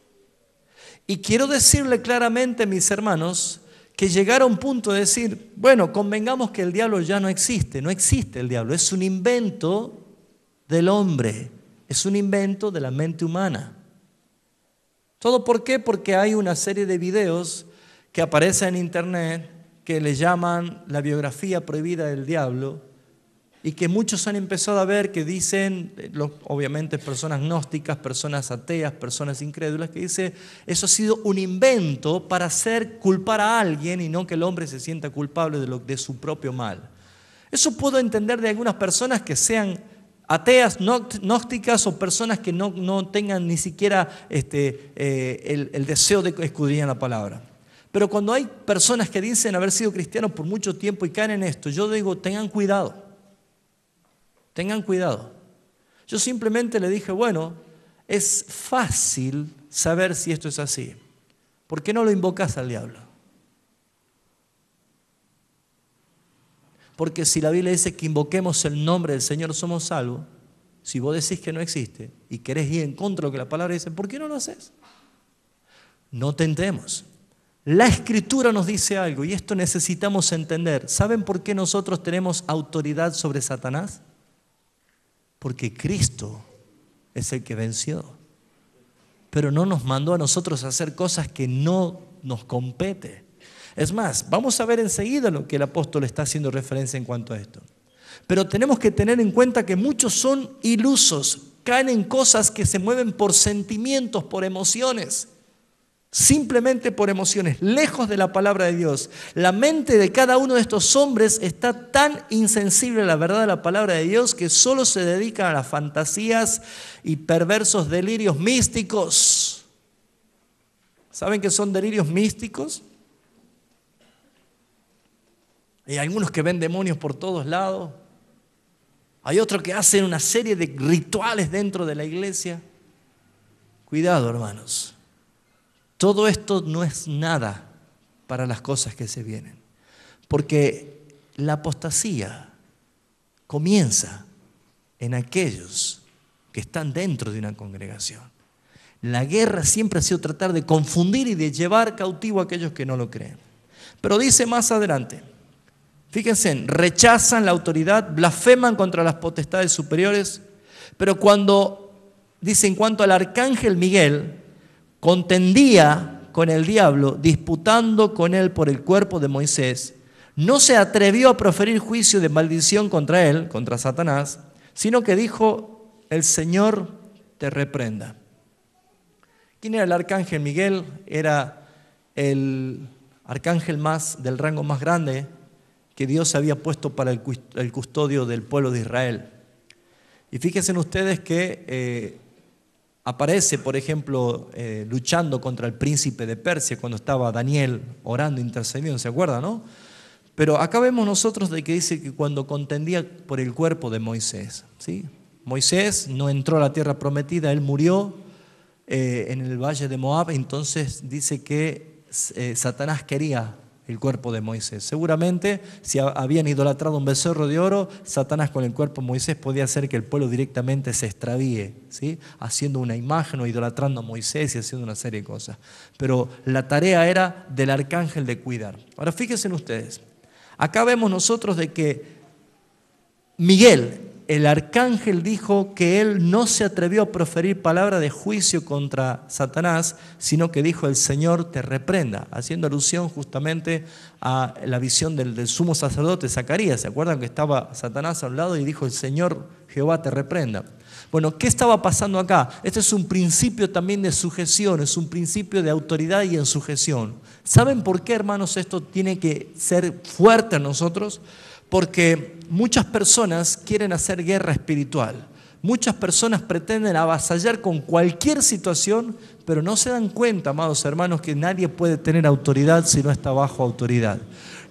Y quiero decirle claramente, mis hermanos, que llegar a un punto de decir, bueno, convengamos que el diablo ya no existe el diablo, es un invento del hombre, es un invento de la mente humana. ¿Todo por qué? Porque hay una serie de videos que aparecen en internet que le llaman la biografía prohibida del diablo y que muchos han empezado a ver que dicen, obviamente personas gnósticas, personas ateas, personas incrédulas, que dice eso ha sido un invento para hacer culpar a alguien y no que el hombre se sienta culpable de su propio mal. Eso puedo entender de algunas personas que sean ateas, gnósticas o personas que no tengan ni siquiera el deseo de escudriñar la palabra. Pero cuando hay personas que dicen haber sido cristianos por mucho tiempo y caen en esto, yo digo, tengan cuidado. Tengan cuidado. Yo simplemente le dije, bueno, es fácil saber si esto es así. ¿Por qué no lo invocas al diablo? Porque si la Biblia dice que invoquemos el nombre del Señor somos salvos, si vos decís que no existe y querés ir en contra de lo que la palabra dice, ¿por qué no lo haces? No tentemos. La Escritura nos dice algo y esto necesitamos entender. ¿Saben por qué nosotros tenemos autoridad sobre Satanás? Porque Cristo es el que venció. Pero no nos mandó a nosotros a hacer cosas que no nos compete. Es más, vamos a ver enseguida lo que el apóstol está haciendo referencia en cuanto a esto. Pero tenemos que tener en cuenta que muchos son ilusos, caen en cosas que se mueven por sentimientos, por emociones. Simplemente por emociones, lejos de la palabra de Dios. La mente de cada uno de estos hombres está tan insensible a la verdad de la palabra de Dios que solo se dedican a las fantasías y perversos delirios místicos. ¿Saben qué son delirios místicos? Hay algunos que ven demonios por todos lados. Hay otros que hacen una serie de rituales dentro de la iglesia. Cuidado, hermanos. Todo esto no es nada para las cosas que se vienen. Porque la apostasía comienza en aquellos que están dentro de una congregación. La guerra siempre ha sido tratar de confundir y de llevar cautivo a aquellos que no lo creen. Pero dice más adelante, fíjense, rechazan la autoridad, blasfeman contra las potestades superiores, pero cuando, dice, en cuanto al arcángel Miguel, contendía con el diablo, disputando con él por el cuerpo de Moisés, no se atrevió a proferir juicio de maldición contra él, contra Satanás, sino que dijo, el Señor te reprenda. ¿Quién era el arcángel Miguel? Era el arcángel del rango más grande que Dios había puesto para el custodio del pueblo de Israel. Y fíjense ustedes que aparece, por ejemplo, luchando contra el príncipe de Persia cuando estaba Daniel orando, intercediendo, ¿se acuerdan, no? Pero acá vemos nosotros de que dice que cuando contendía por el cuerpo de Moisés, ¿sí? Moisés no entró a la tierra prometida, él murió en el valle de Moab, entonces dice que Satanás quería el cuerpo de Moisés. Seguramente si habían idolatrado un becerro de oro, Satanás con el cuerpo de Moisés podía hacer que el pueblo directamente se extravíe, ¿sí? Haciendo una imagen o idolatrando a Moisés y haciendo una serie de cosas. Pero la tarea era del arcángel de cuidar. Ahora fíjense ustedes, acá vemos nosotros de que Miguel, el arcángel, dijo que él no se atrevió a proferir palabra de juicio contra Satanás, sino que dijo, el Señor te reprenda, haciendo alusión justamente a la visión del sumo sacerdote Zacarías. ¿Se acuerdan que estaba Satanás a un lado y dijo, el Señor Jehová te reprenda? Bueno, ¿qué estaba pasando acá? Este es un principio también de sujeción, es un principio de autoridad y en sujeción. ¿Saben por qué, hermanos, esto tiene que ser fuerte en nosotros? Porque muchas personas quieren hacer guerra espiritual. Muchas personas pretenden avasallar con cualquier situación, pero no se dan cuenta, amados hermanos, que nadie puede tener autoridad si no está bajo autoridad.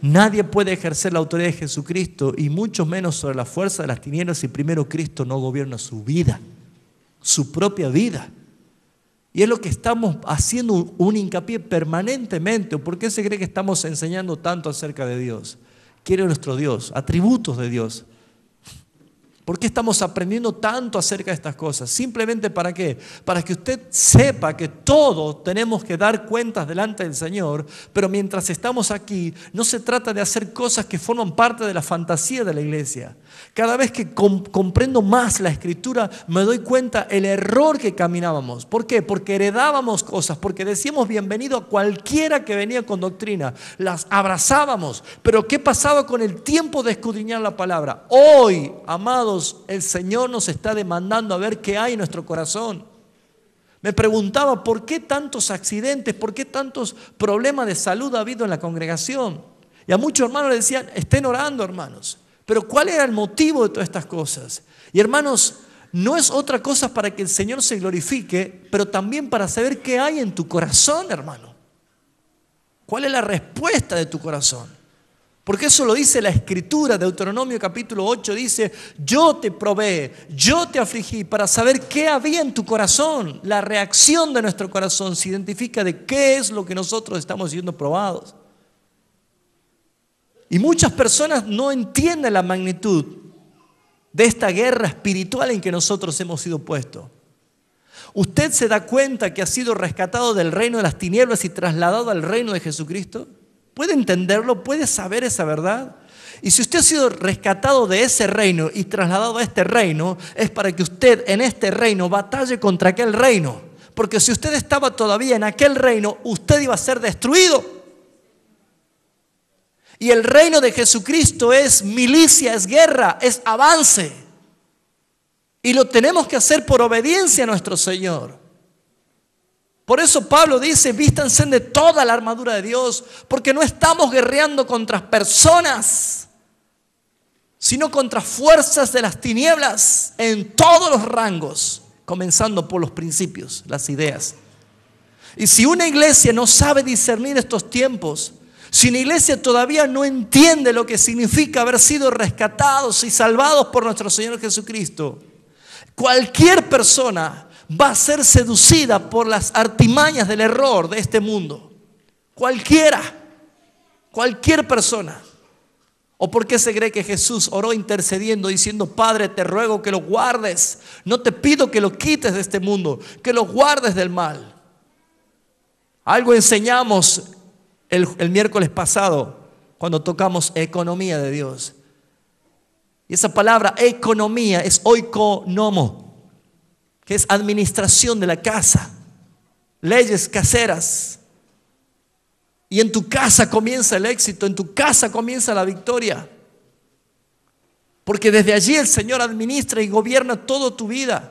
Nadie puede ejercer la autoridad de Jesucristo y mucho menos sobre la fuerza de las tinieblas si primero Cristo no gobierna su vida, su propia vida. Y es lo que estamos haciendo un hincapié permanentemente. ¿Por qué se cree que estamos enseñando tanto acerca de Dios? ¿Quién es nuestro Dios? Atributos de Dios. ¿Por qué estamos aprendiendo tanto acerca de estas cosas? Simplemente ¿para qué? Para que usted sepa que todos tenemos que dar cuentas delante del Señor, pero mientras estamos aquí no se trata de hacer cosas que forman parte de la fantasía de la iglesia. Cada vez que comprendo más la Escritura me doy cuenta el error que caminábamos. ¿Por qué? Porque heredábamos cosas, porque decíamos bienvenido a cualquiera que venía con doctrina, las abrazábamos, pero ¿qué pasaba con el tiempo de escudriñar la palabra? Hoy, amados, el Señor nos está demandando a ver qué hay en nuestro corazón. Me preguntaba por qué tantos accidentes, por qué tantos problemas de salud ha habido en la congregación. Y a muchos hermanos les decían, estén orando, hermanos. Pero ¿cuál era el motivo de todas estas cosas? Y hermanos, no es otra cosa para que el Señor se glorifique, pero también para saber qué hay en tu corazón, hermano. ¿Cuál es la respuesta de tu corazón? Porque eso lo dice la Escritura, Deuteronomio capítulo 8 dice, yo te probé, yo te afligí para saber qué había en tu corazón. La reacción de nuestro corazón se identifica de qué es lo que nosotros estamos siendo probados. Y muchas personas no entienden la magnitud de esta guerra espiritual en que nosotros hemos sido puestos. ¿Usted se da cuenta que ha sido rescatado del reino de las tinieblas y trasladado al reino de Jesucristo? ¿Puede entenderlo? ¿Puede saber esa verdad? Y si usted ha sido rescatado de ese reino y trasladado a este reino, es para que usted en este reino batalle contra aquel reino. Porque si usted estaba todavía en aquel reino, usted iba a ser destruido. Y el reino de Jesucristo es milicia, es guerra, es avance. Y lo tenemos que hacer por obediencia a nuestro Señor. Por eso Pablo dice, vístanse de toda la armadura de Dios, porque no estamos guerreando contra personas, sino contra fuerzas de las tinieblas en todos los rangos, comenzando por los principios, las ideas. Y si una iglesia no sabe discernir estos tiempos, si una iglesia todavía no entiende lo que significa haber sido rescatados y salvados por nuestro Señor Jesucristo, cualquier persona va a ser seducida por las artimañas del error de este mundo. Cualquier persona. ¿O por qué se cree que Jesús oró intercediendo diciendo: Padre, te ruego que lo guardes? No te pido que lo quites de este mundo, que lo guardes del mal. Algo enseñamos el miércoles pasado cuando tocamos economía de Dios. Y esa palabra economía es oikonomo, que es administración de la casa, leyes caseras. Y en tu casa comienza el éxito, en tu casa comienza la victoria. Porque desde allí el Señor administra y gobierna toda tu vida.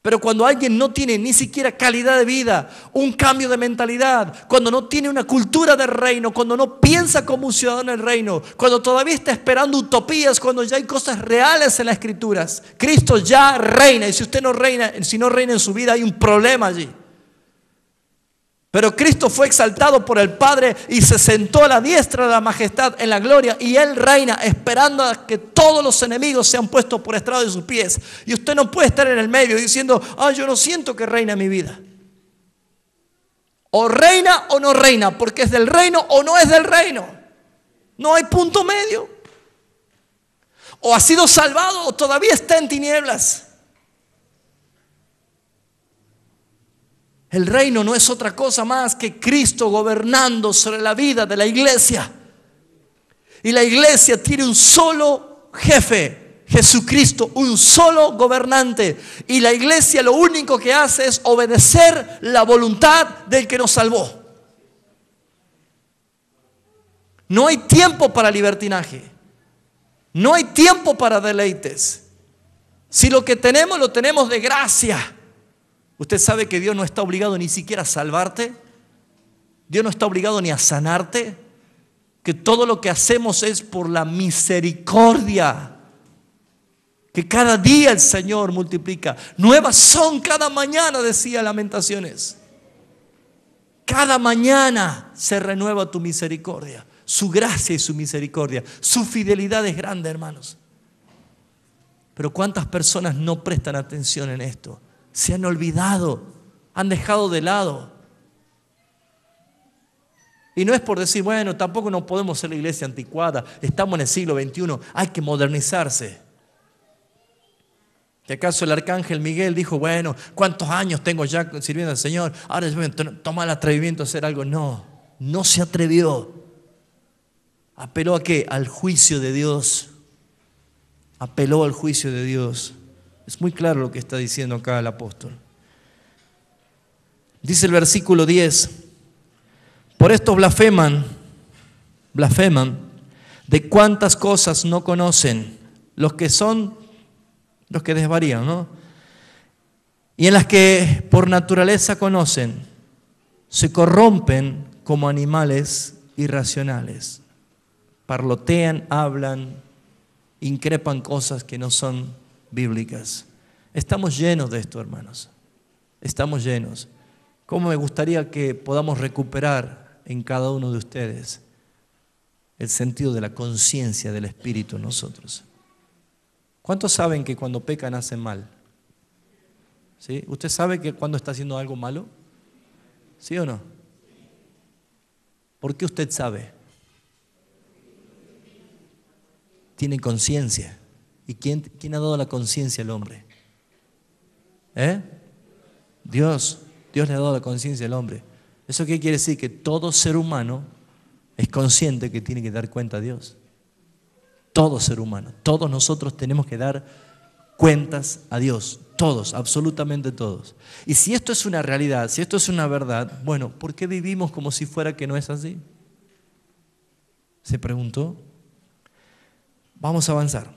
Pero cuando alguien no tiene ni siquiera calidad de vida, un cambio de mentalidad, cuando no tiene una cultura del reino, cuando no piensa como un ciudadano del reino, cuando todavía está esperando utopías, cuando ya hay cosas reales en las Escrituras, Cristo ya reina. Y si usted no reina, si no reina en su vida, hay un problema allí. Pero Cristo fue exaltado por el Padre y se sentó a la diestra de la majestad en la gloria, y Él reina esperando a que todos los enemigos sean puestos por estrado de sus pies. Y usted no puede estar en el medio diciendo: yo no siento que reina mi vida. O reina o no reina, porque es del reino o no es del reino. No hay punto medio. O ha sido salvado o todavía está en tinieblas. El reino no es otra cosa más que Cristo gobernando sobre la vida de la iglesia. Y la iglesia tiene un solo jefe, Jesucristo, un solo gobernante. Y la iglesia lo único que hace es obedecer la voluntad del que nos salvó. No hay tiempo para libertinaje. No hay tiempo para deleites. Si lo que tenemos lo tenemos de gracia. Usted sabe que Dios no está obligado ni siquiera a salvarte. Dios no está obligado ni a sanarte. Que todo lo que hacemos es por la misericordia. Que cada día el Señor multiplica. Nuevas son cada mañana, decía Lamentaciones. Cada mañana se renueva tu misericordia. Su gracia y su misericordia. Su fidelidad es grande, hermanos. Pero ¿cuántas personas no prestan atención en esto? Se han olvidado, han dejado de lado. Y no es por decir: bueno, tampoco no podemos ser la iglesia anticuada, estamos en el siglo XXI, hay que modernizarse. ¿Que acaso el arcángel Miguel dijo: bueno, ¿cuántos años tengo ya sirviendo al Señor? Ahora voy a tomar el atrevimiento a hacer algo. No, no se atrevió. ¿Apeló a qué? Al juicio de Dios. Apeló al juicio de Dios. Es muy claro lo que está diciendo acá el apóstol. Dice el versículo 10: por esto blasfeman de cuántas cosas no conocen los que desvarían, ¿no? Y en las que por naturaleza conocen, se corrompen como animales irracionales. Parlotean, hablan, increpan cosas que no son bíblicas. Estamos llenos de esto, hermanos. Estamos llenos. ¿Cómo me gustaría que podamos recuperar en cada uno de ustedes el sentido de la conciencia del Espíritu en nosotros? ¿Cuántos saben que cuando pecan hacen mal? ¿Sí? ¿Usted sabe que cuando está haciendo algo malo? ¿Sí o no? ¿Por qué usted sabe? Tiene conciencia. ¿Y quién ha dado la conciencia al hombre? Dios. Dios le ha dado la conciencia al hombre. ¿Eso qué quiere decir? Que todo ser humano es consciente que tiene que dar cuenta a Dios. Todo ser humano. Todos nosotros tenemos que dar cuentas a Dios. Todos, absolutamente todos. Y si esto es una realidad, si esto es una verdad, bueno, ¿por qué vivimos como si fuera que no es así? ¿Se preguntó? Vamos a avanzar.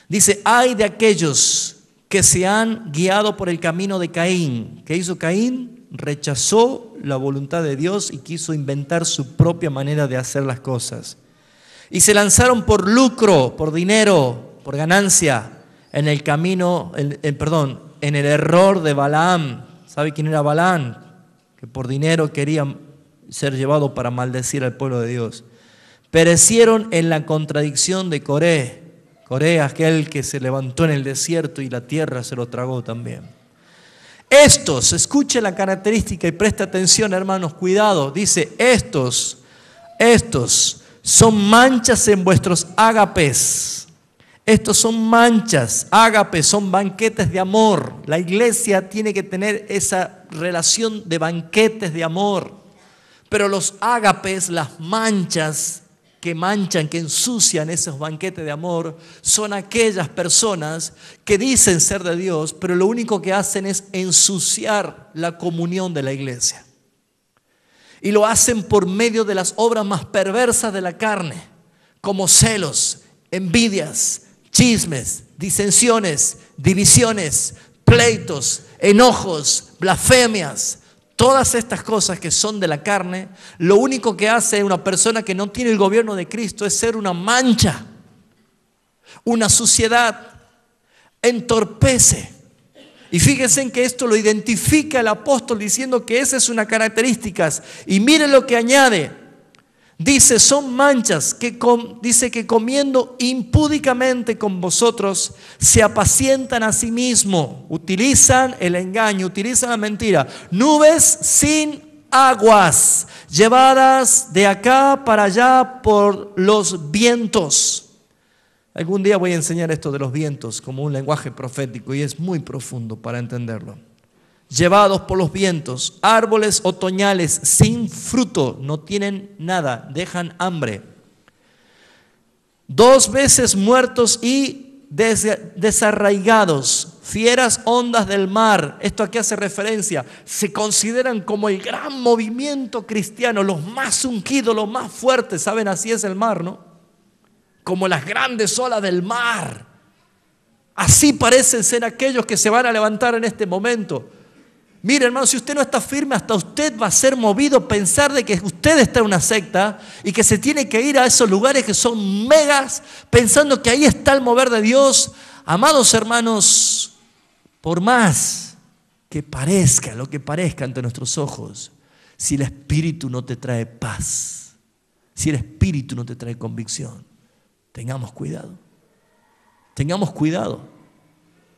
Dice: ay de aquellos que se han guiado por el camino de Caín. ¿Qué hizo Caín? Rechazó la voluntad de Dios y quiso inventar su propia manera de hacer las cosas. Y se lanzaron por lucro, por dinero, por ganancia, en el camino, en el error de Balaam. ¿Sabe quién era Balaam? Que por dinero quería ser llevado para maldecir al pueblo de Dios. Perecieron en la contradicción de Coré. Coré, aquel que se levantó en el desierto y la tierra se lo tragó también. Estos, escuche la característica y preste atención, hermanos, cuidado. Dice: estos son manchas en vuestros ágapes. Estos son manchas, ágapes, son banquetes de amor. La iglesia tiene que tener esa relación de banquetes de amor. Pero los ágapes, las manchas que manchan, que ensucian esos banquetes de amor, son aquellas personas que dicen ser de Dios, pero lo único que hacen es ensuciar la comunión de la iglesia. Y lo hacen por medio de las obras más perversas de la carne, como celos, envidias, chismes, disensiones, divisiones, pleitos, enojos, blasfemias. Todas estas cosas que son de la carne, lo único que hace una persona que no tiene el gobierno de Cristo es ser una mancha, una suciedad, entorpece. Y fíjense en que esto lo identifica el apóstol diciendo que esa es una característica. Y miren lo que añade. Dice, son manchas que dice que comiendo impúdicamente con vosotros se apacientan a sí mismos. Utilizan el engaño, utilizan la mentira. Nubes sin aguas, llevadas de acá para allá por los vientos. Algún día voy a enseñar esto de los vientos como un lenguaje profético y es muy profundo para entenderlo. Llevados por los vientos, árboles otoñales sin fruto, no tienen nada, dejan hambre. 2 veces muertos y desarraigados, fieras ondas del mar. ¿Esto a qué hace referencia? Se consideran como el gran movimiento cristiano, los más ungidos, los más fuertes. ¿Saben? Así es el mar, ¿no? Como las grandes olas del mar. Así parecen ser aquellos que se van a levantar en este momento. Mire, hermano, si usted no está firme, hasta usted va a ser movido a pensar de que usted está en una secta y que se tiene que ir a esos lugares que son megas, pensando que ahí está el mover de Dios. Amados hermanos, por más que parezca lo que parezca ante nuestros ojos, si el Espíritu no te trae paz, si el Espíritu no te trae convicción, tengamos cuidado. Tengamos cuidado.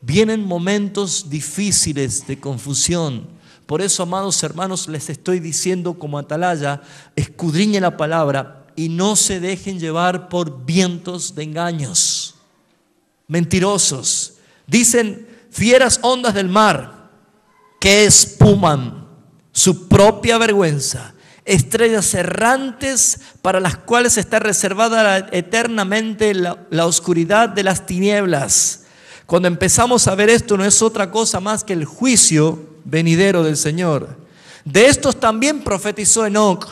Vienen momentos difíciles de confusión. Por eso, amados hermanos, les estoy diciendo como atalaya, escudriñen la palabra y no se dejen llevar por vientos de engaños, mentirosos. Dicen fieras ondas del mar que espuman su propia vergüenza, estrellas errantes para las cuales está reservada eternamente la oscuridad de las tinieblas. Cuando empezamos a ver esto, no es otra cosa más que el juicio venidero del Señor. De estos también profetizó Enoc.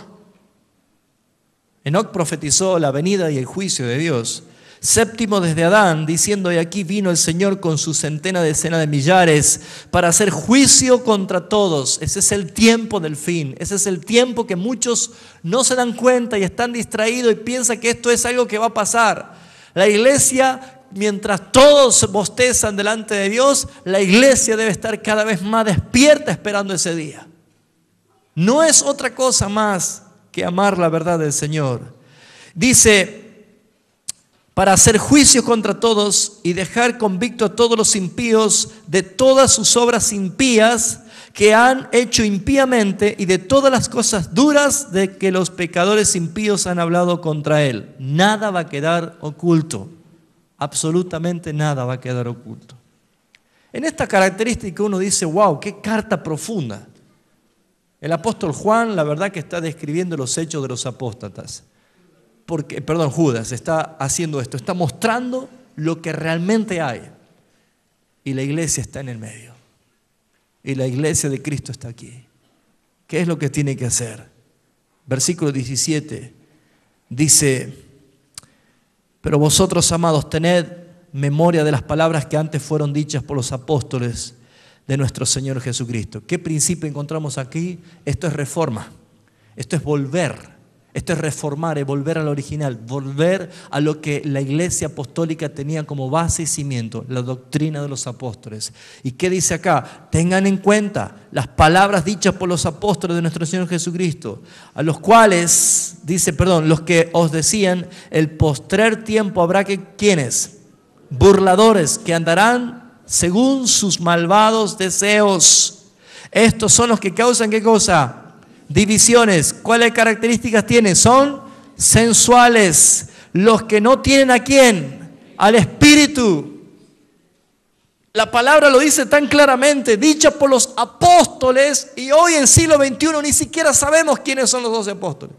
Enoc profetizó la venida y el juicio de Dios. 7º desde Adán, diciendo: y aquí vino el Señor con su centena decena de millares para hacer juicio contra todos. Ese es el tiempo del fin. Ese es el tiempo que muchos no se dan cuenta y están distraídos y piensan que esto es algo que va a pasar. La iglesia, mientras todos bostezan delante de Dios, la iglesia debe estar cada vez más despierta esperando ese día. No es otra cosa más que amar la verdad del Señor. Dice, para hacer juicio contra todos y dejar convicto a todos los impíos de todas sus obras impías que han hecho impíamente y de todas las cosas duras de que los pecadores impíos han hablado contra él. Nada va a quedar oculto. Absolutamente nada va a quedar oculto. En esta característica uno dice, wow, qué carta profunda. El apóstol Juan, la verdad que está describiendo los hechos de los apóstatas. Judas está haciendo esto, está mostrando lo que realmente hay. Y la iglesia está en el medio. Y la iglesia de Cristo está aquí. ¿Qué es lo que tiene que hacer? Versículo 17 dice: pero vosotros, amados, tened memoria de las palabras que antes fueron dichas por los apóstoles de nuestro Señor Jesucristo. ¿Qué principio encontramos aquí? Esto es reforma, esto es volver, esto es reformar, es volver al original, volver a lo que la iglesia apostólica tenía como base y cimiento, la doctrina de los apóstoles. ¿Y qué dice acá? Tengan en cuenta las palabras dichas por los apóstoles de nuestro Señor Jesucristo, a los cuales, los que os decían, el postrer tiempo habrá que, ¿quiénes? Burladores, que andarán según sus malvados deseos. Estos son los que causan, ¿qué cosa? Divisiones. ¿Cuáles características tienen? Son sensuales, los que no tienen ¿a quién? Al Espíritu. La palabra lo dice tan claramente, dicha por los apóstoles, y hoy en siglo XXI ni siquiera sabemos quiénes son los 12 apóstoles.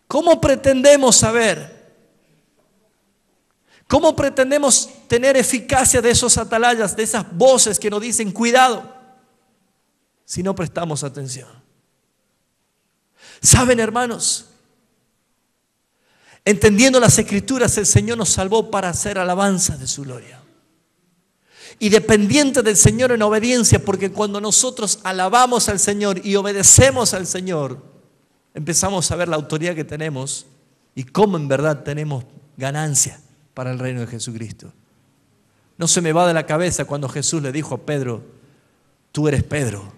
¿Cómo pretendemos saber? ¿Cómo pretendemos tener eficacia de esos atalayas, de esas voces que nos dicen cuidado, si no prestamos atención? ¿Saben, hermanos? Entendiendo las Escrituras, el Señor nos salvó para hacer alabanza de su gloria. Y dependiente del Señor en obediencia, porque cuando nosotros alabamos al Señor y obedecemos al Señor, empezamos a ver la autoridad que tenemos y cómo en verdad tenemos ganancia para el reino de Jesucristo. No se me va de la cabeza cuando Jesús le dijo a Pedro: tú eres Pedro,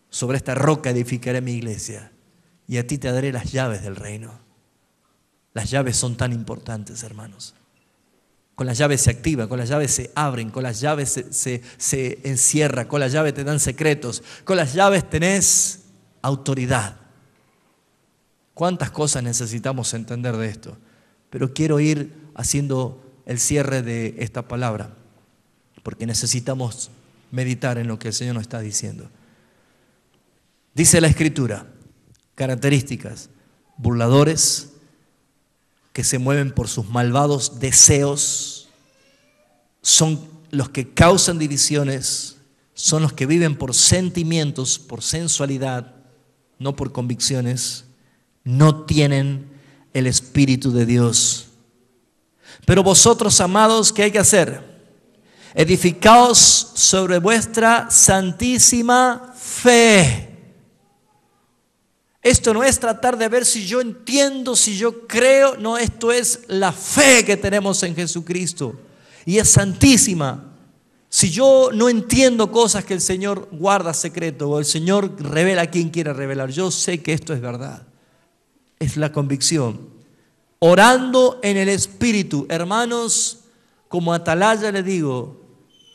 sobre esta roca edificaré mi iglesia y a ti te daré las llaves del reino. Las llaves son tan importantes, hermanos. Con las llaves se activa, con las llaves se abren, con las llaves se encierra, con las llaves te dan secretos, con las llaves tenés autoridad. ¿Cuántas cosas necesitamos entender de esto? Pero quiero ir haciendo el cierre de esta palabra, porque necesitamos meditar en lo que el Señor nos está diciendo. Dice la Escritura, características: burladores, que se mueven por sus malvados deseos, son los que causan divisiones, son los que viven por sentimientos, por sensualidad, no por convicciones, no tienen el Espíritu de Dios. Pero vosotros, amados, ¿qué hay que hacer? Edificaos sobre vuestra santísima fe. Esto no es tratar de ver si yo entiendo, si yo creo. No, esto es la fe que tenemos en Jesucristo. Y es santísima. Si yo no entiendo cosas que el Señor guarda secreto, o el Señor revela a quien quiera revelar, yo sé que esto es verdad. Es la convicción. Orando en el Espíritu. Hermanos, como atalaya le digo,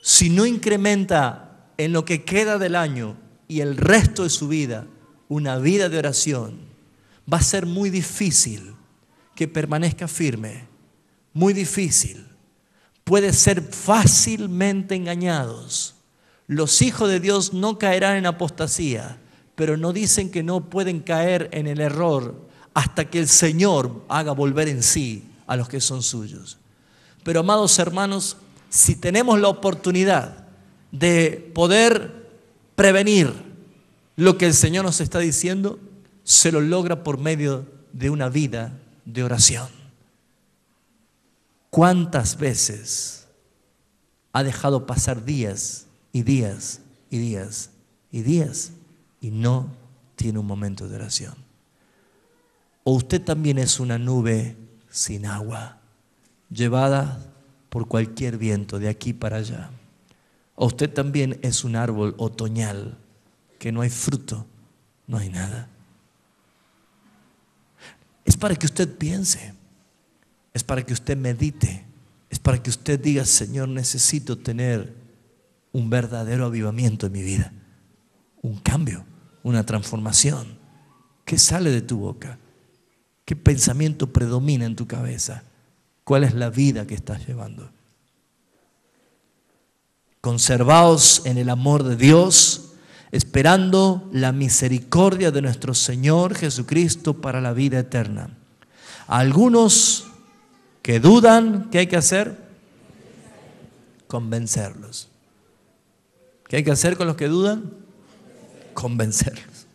si no incrementa en lo que queda del año y el resto de su vida una vida de oración, va a ser muy difícil que permanezca firme, muy difícil. Puede ser fácilmente engañados. Los hijos de Dios no caerán en apostasía, pero no dicen que no pueden caer en el error hasta que el Señor haga volver en sí a los que son suyos. Pero, amados hermanos, si tenemos la oportunidad de poder prevenir lo que el Señor nos está diciendo, se lo logra por medio de una vida de oración. ¿Cuántas veces ha dejado pasar días y días y días y días y no tiene un momento de oración? ¿O usted también es una nube sin agua, llevada por cualquier viento de aquí para allá? ¿O usted también es un árbol otoñal que no hay fruto, no hay nada? Es para que usted piense, es para que usted medite, es para que usted diga: Señor, necesito tener un verdadero avivamiento en mi vida, un cambio, una transformación. ¿Qué sale de tu boca? ¿Qué pensamiento predomina en tu cabeza? ¿Cuál es la vida que estás llevando? Conservaos en el amor de Dios, esperando la misericordia de nuestro Señor Jesucristo para la vida eterna. A algunos que dudan, ¿qué hay que hacer? Convencerlos. ¿Qué hay que hacer con los que dudan? Convencerlos.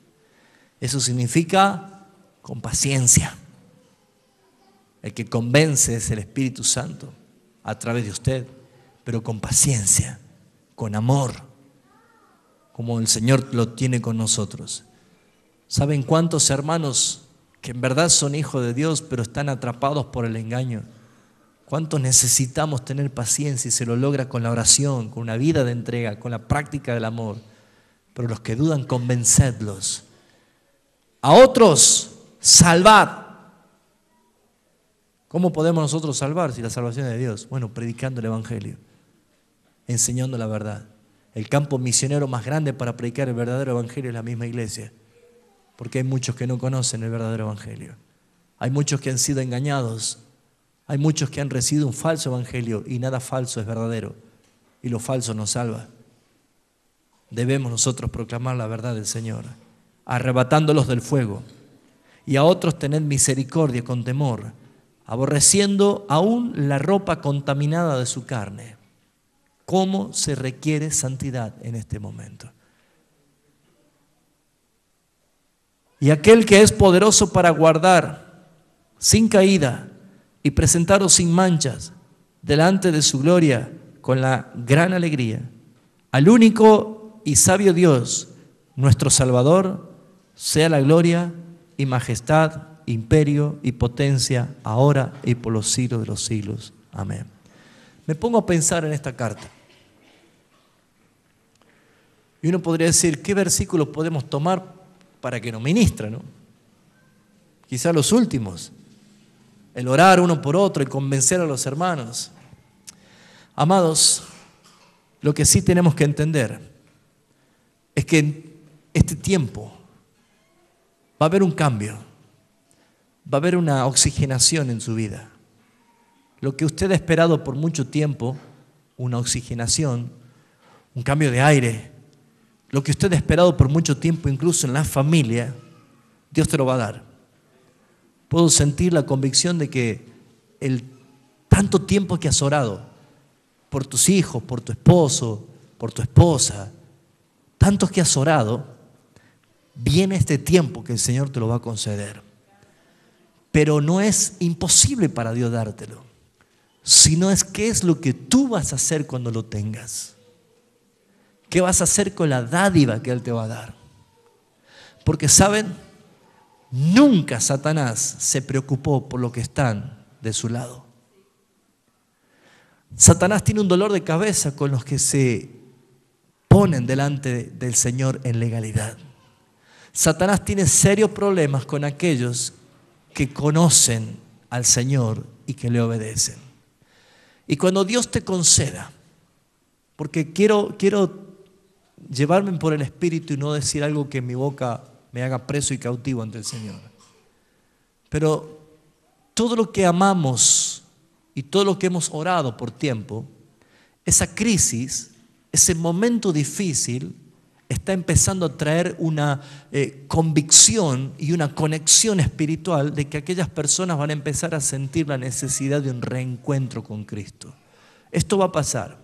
Eso significa con paciencia. El que convence es el Espíritu Santo a través de usted, pero con paciencia, con amor, como el Señor lo tiene con nosotros. ¿Saben cuántos hermanos que en verdad son hijos de Dios, pero están atrapados por el engaño? ¿Cuántos necesitamos tener paciencia y se lo logra con la oración, con una vida de entrega, con la práctica del amor? Pero los que dudan, convencedlos. A otros, salvad. ¿Cómo podemos nosotros salvar si la salvación es de Dios? Bueno, predicando el Evangelio, enseñando la verdad. El campo misionero más grande para predicar el verdadero Evangelio es la misma iglesia. porque hay muchos que no conocen el verdadero evangelio. Hay muchos que han sido engañados. Hay muchos que han recibido un falso evangelio y nada falso es verdadero. Y lo falso nos salva. Debemos nosotros proclamar la verdad del Señor, arrebatándolos del fuego. Y a otros tener misericordia con temor, aborreciendo aún la ropa contaminada de su carne. ¿Cómo se requiere santidad en este momento? Y aquel que es poderoso para guardar sin caída y presentaros sin manchas delante de su gloria con la gran alegría, al único y sabio Dios, nuestro Salvador, sea la gloria y majestad, imperio y potencia, ahora y por los siglos de los siglos. Amén. Me pongo a pensar en esta carta. Y uno podría decir, ¿qué versículos podemos tomar para que nos ministra, ¿no? Quizás los últimos. El orar uno por otro y convencer a los hermanos. Amados, lo que sí tenemos que entender es que en este tiempo va a haber un cambio, va a haber una oxigenación en su vida. Lo que usted ha esperado por mucho tiempo, una oxigenación, un cambio de aire, lo que usted ha esperado por mucho tiempo, incluso en la familia, Dios te lo va a dar. Puedo sentir la convicción de que el tanto tiempo que has orado por tus hijos, por tu esposo, por tu esposa, tantos que has orado, viene este tiempo que el Señor te lo va a conceder. Pero no es imposible para Dios dártelo, sino es qué es lo que tú vas a hacer cuando lo tengas. ¿Qué vas a hacer con la dádiva que Él te va a dar? Porque, ¿saben? Nunca Satanás se preocupó por lo que están de su lado. Satanás tiene un dolor de cabeza con los que se ponen delante del Señor en legalidad. Satanás tiene serios problemas con aquellos que conocen al Señor y que le obedecen. Y cuando Dios te conceda, porque quiero llevarme por el Espíritu y no decir algo que en mi boca me haga preso y cautivo ante el Señor. Pero todo lo que amamos y todo lo que hemos orado por tiempo, esa crisis, ese momento difícil, está empezando a traer una convicción y una conexión espiritual de que aquellas personas van a empezar a sentir la necesidad de un reencuentro con Cristo. Esto va a pasar.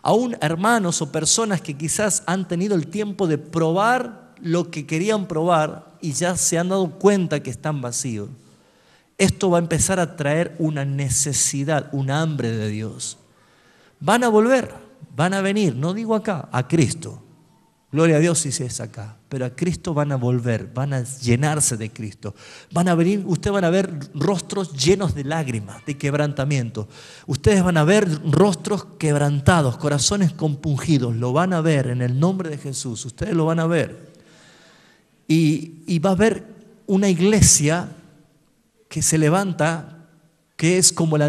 Aún hermanos o personas que quizás han tenido el tiempo de probar lo que querían probar y ya se han dado cuenta que están vacíos. Esto va a empezar a traer una necesidad, un hambre de Dios. Van a volver, van a venir, no digo acá, a Cristo. Gloria a Dios si es acá, pero a Cristo van a volver, van a llenarse de Cristo. Van a venir, ustedes van a ver rostros llenos de lágrimas, de quebrantamiento. Ustedes van a ver rostros quebrantados, corazones compungidos. Lo van a ver en el nombre de Jesús, ustedes lo van a ver. Y va a haber una iglesia que se levanta, que es como la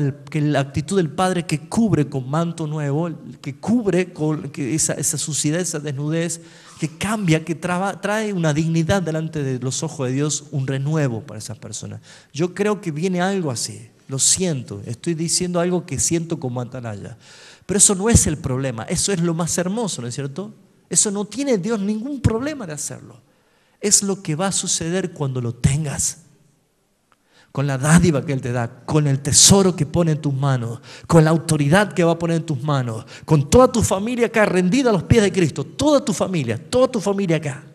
actitud del Padre que cubre con manto nuevo, que cubre con esa suciedad, esa desnudez, que cambia, que trae una dignidad delante de los ojos de Dios, un renuevo para esas personas. Yo creo que viene algo así, lo siento, estoy diciendo algo que siento como atalaya. Pero eso no es el problema, eso es lo más hermoso, ¿no es cierto? Eso no tiene Dios ningún problema de hacerlo. Es lo que va a suceder cuando lo tengas. Con la dádiva que Él te da, con el tesoro que pone en tus manos, con la autoridad que va a poner en tus manos, con toda tu familia acá rendida a los pies de Cristo, toda tu familia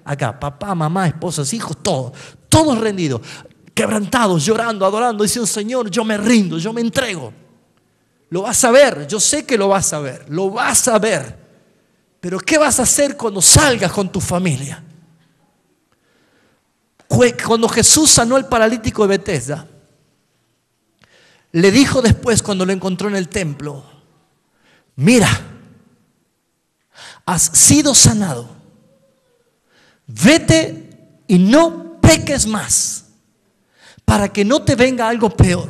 acá, papá, mamá, esposas, hijos, todos rendidos, quebrantados, llorando, adorando, diciendo: Señor, yo me rindo, yo me entrego. Lo vas a ver, yo sé que lo vas a ver, pero ¿qué vas a hacer cuando salgas con tu familia? Cuando Jesús sanó al paralítico de Betesda, le dijo después cuando lo encontró en el templo: mira, has sido sanado, vete y no peques más, para que no te venga algo peor.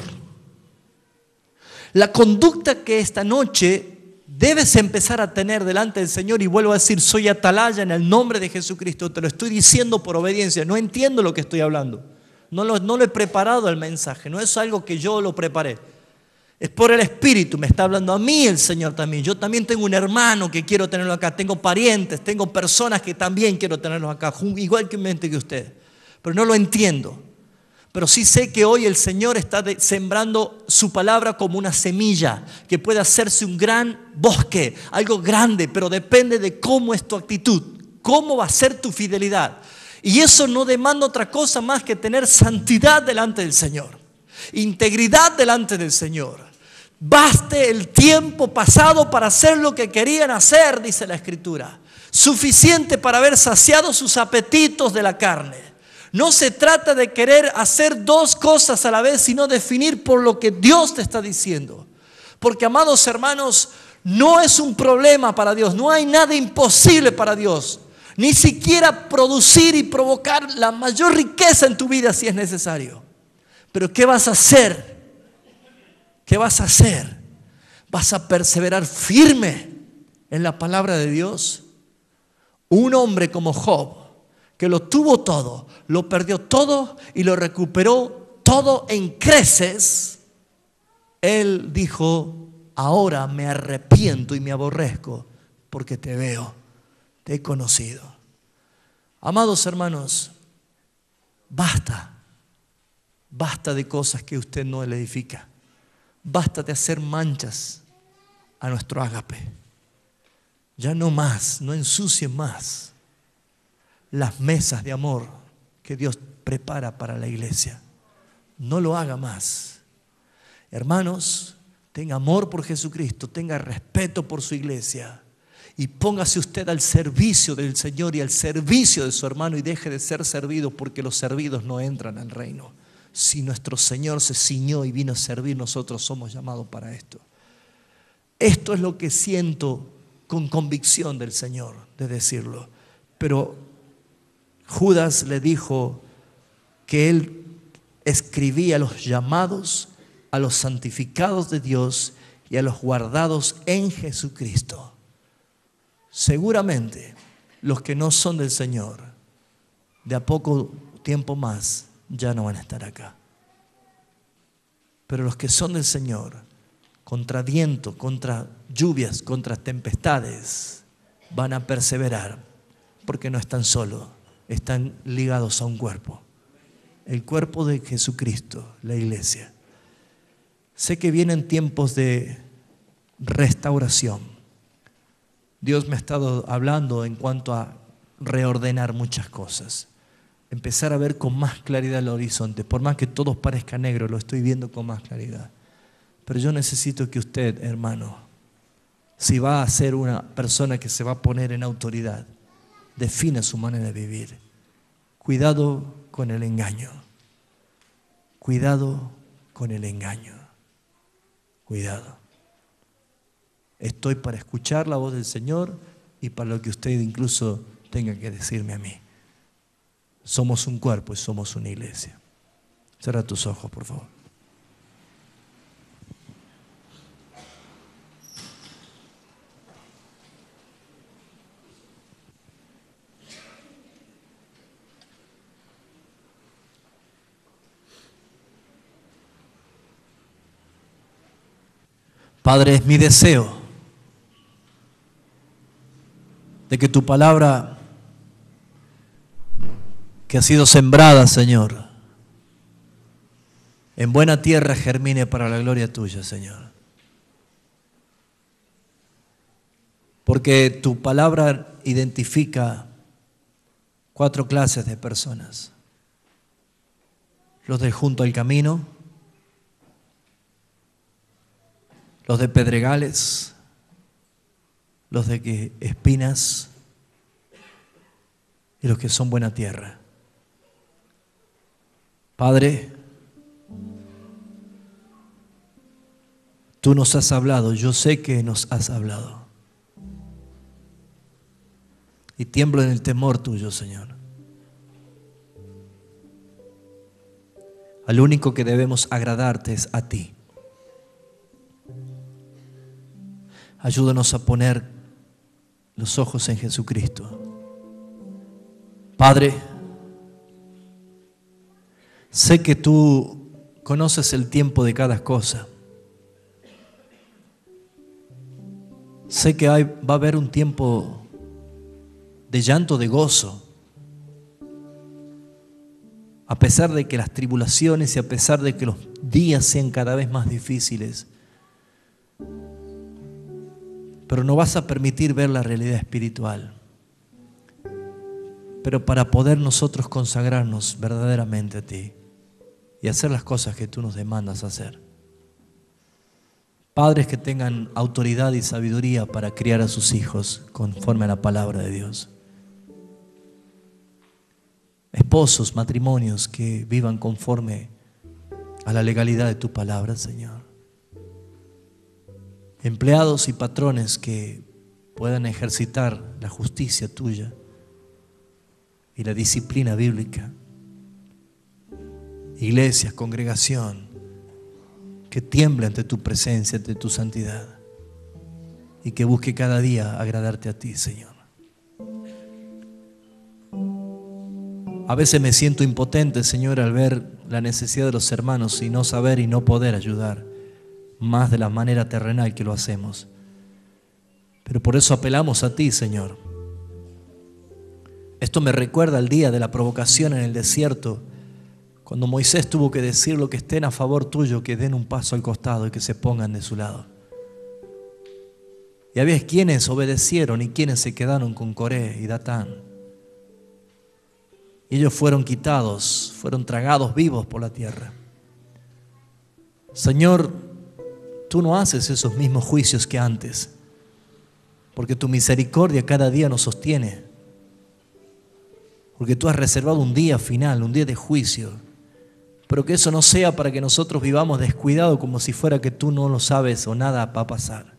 La conducta que esta noche debes empezar a tener delante del Señor. Y vuelvo a decir, soy atalaya en el nombre de Jesucristo. Te lo estoy diciendo por obediencia. No entiendo lo que estoy hablando. No lo he preparado el mensaje. No es algo que yo lo preparé. Es por el Espíritu. Me está hablando a mí el Señor también. Yo también tengo un hermano que quiero tenerlo acá. Tengo parientes, tengo personas que también quiero tenerlos acá. Igualmente que usted. Pero no lo entiendo. Pero sí sé que hoy el Señor está sembrando su palabra como una semilla que puede hacerse un gran bosque, algo grande, pero depende de cómo es tu actitud, cómo va a ser tu fidelidad. Y eso no demanda otra cosa más que tener santidad delante del Señor, integridad delante del Señor. Baste el tiempo pasado para hacer lo que querían hacer, dice la Escritura. Suficiente para haber saciado sus apetitos de la carne. No se trata de querer hacer dos cosas a la vez, sino definir por lo que Dios te está diciendo. Porque, amados hermanos, no es un problema para Dios. No hay nada imposible para Dios. Ni siquiera producir y provocar la mayor riqueza en tu vida si es necesario. Pero ¿qué vas a hacer? ¿Qué vas a hacer? ¿Vas a perseverar firme en la palabra de Dios? Un hombre como Job, que lo tuvo todo, lo perdió todo y lo recuperó todo en creces, él dijo: ahora me arrepiento y me aborrezco porque te veo, te he conocido. Amados hermanos, basta de cosas que usted no le edifica. Basta de hacer manchas a nuestro ágape. Ya no más, no ensucien más las mesas de amor que Dios prepara para la iglesia. No lo haga más. Hermanos, tenga amor por Jesucristo, tenga respeto por su iglesia y póngase usted al servicio del Señor y al servicio de su hermano, y deje de ser servido, porque los servidos no entran al reino. Si nuestro Señor se ciñó y vino a servir, nosotros somos llamados para esto. Esto es lo que siento con convicción del Señor de decirlo. Pero Judas le dijo que él escribía a los llamados, a los santificados de Dios y a los guardados en Jesucristo. Seguramente los que no son del Señor, de a poco tiempo más ya no van a estar acá. Pero los que son del Señor, contra viento, contra lluvias, contra tempestades, van a perseverar, porque no están solos. Están ligados a un cuerpo, el cuerpo de Jesucristo, la iglesia. Sé que vienen tiempos de restauración. Dios me ha estado hablando en cuanto a reordenar muchas cosas, empezar a ver con más claridad el horizonte. Por más que todo parezca negro, lo estoy viendo con más claridad. Pero yo necesito que usted, hermano, si va a ser una persona que se va a poner en autoridad, define su manera de vivir. Cuidado con el engaño. Cuidado con el engaño. Cuidado. Estoy para escuchar la voz del Señor y para lo que usted incluso tenga que decirme a mí. Somos un cuerpo y somos una iglesia. Cierra tus ojos, por favor. Padre, es mi deseo de que tu palabra, que ha sido sembrada, Señor, en buena tierra germine para la gloria tuya, Señor. Porque tu palabra identifica 4 clases de personas: los de junto al camino, los de pedregales, los de espinas y los que son buena tierra. Padre, tú nos has hablado, yo sé que nos has hablado. Y tiemblo en el temor tuyo, Señor. Al único que debemos agradarte es a ti. Ayúdanos a poner los ojos en Jesucristo. Padre, sé que tú conoces el tiempo de cada cosa. Sé que va a haber un tiempo de llanto, de gozo. A pesar de que las tribulaciones y a pesar de que los días sean cada vez más difíciles. Pero no vas a permitir ver la realidad espiritual. Pero para poder nosotros consagrarnos verdaderamente a ti y hacer las cosas que tú nos demandas hacer. Padres que tengan autoridad y sabiduría para criar a sus hijos conforme a la palabra de Dios. Esposos, matrimonios que vivan conforme a la legalidad de tu palabra, Señor. Empleados y patrones que puedan ejercitar la justicia tuya y la disciplina bíblica. Iglesias, congregación, que tiemble ante tu presencia, ante tu santidad y que busque cada día agradarte a ti, Señor. A veces me siento impotente, Señor, al ver la necesidad de los hermanos y no saber y no poder ayudar más de la manera terrenal que lo hacemos. Pero por eso apelamos a ti, Señor. Esto me recuerda al día de la provocación en el desierto, cuando Moisés tuvo que decir: lo que estén a favor tuyo, que den un paso al costado y que se pongan de su lado. Y había quienes obedecieron y quienes se quedaron con Coré y Datán. Y ellos fueron quitados, fueron tragados vivos por la tierra. Señor, tú no haces esos mismos juicios que antes, porque tu misericordia cada día nos sostiene. Porque tú has reservado un día final, un día de juicio. Pero que eso no sea para que nosotros vivamos descuidados como si fuera que tú no lo sabes o nada va a pasar.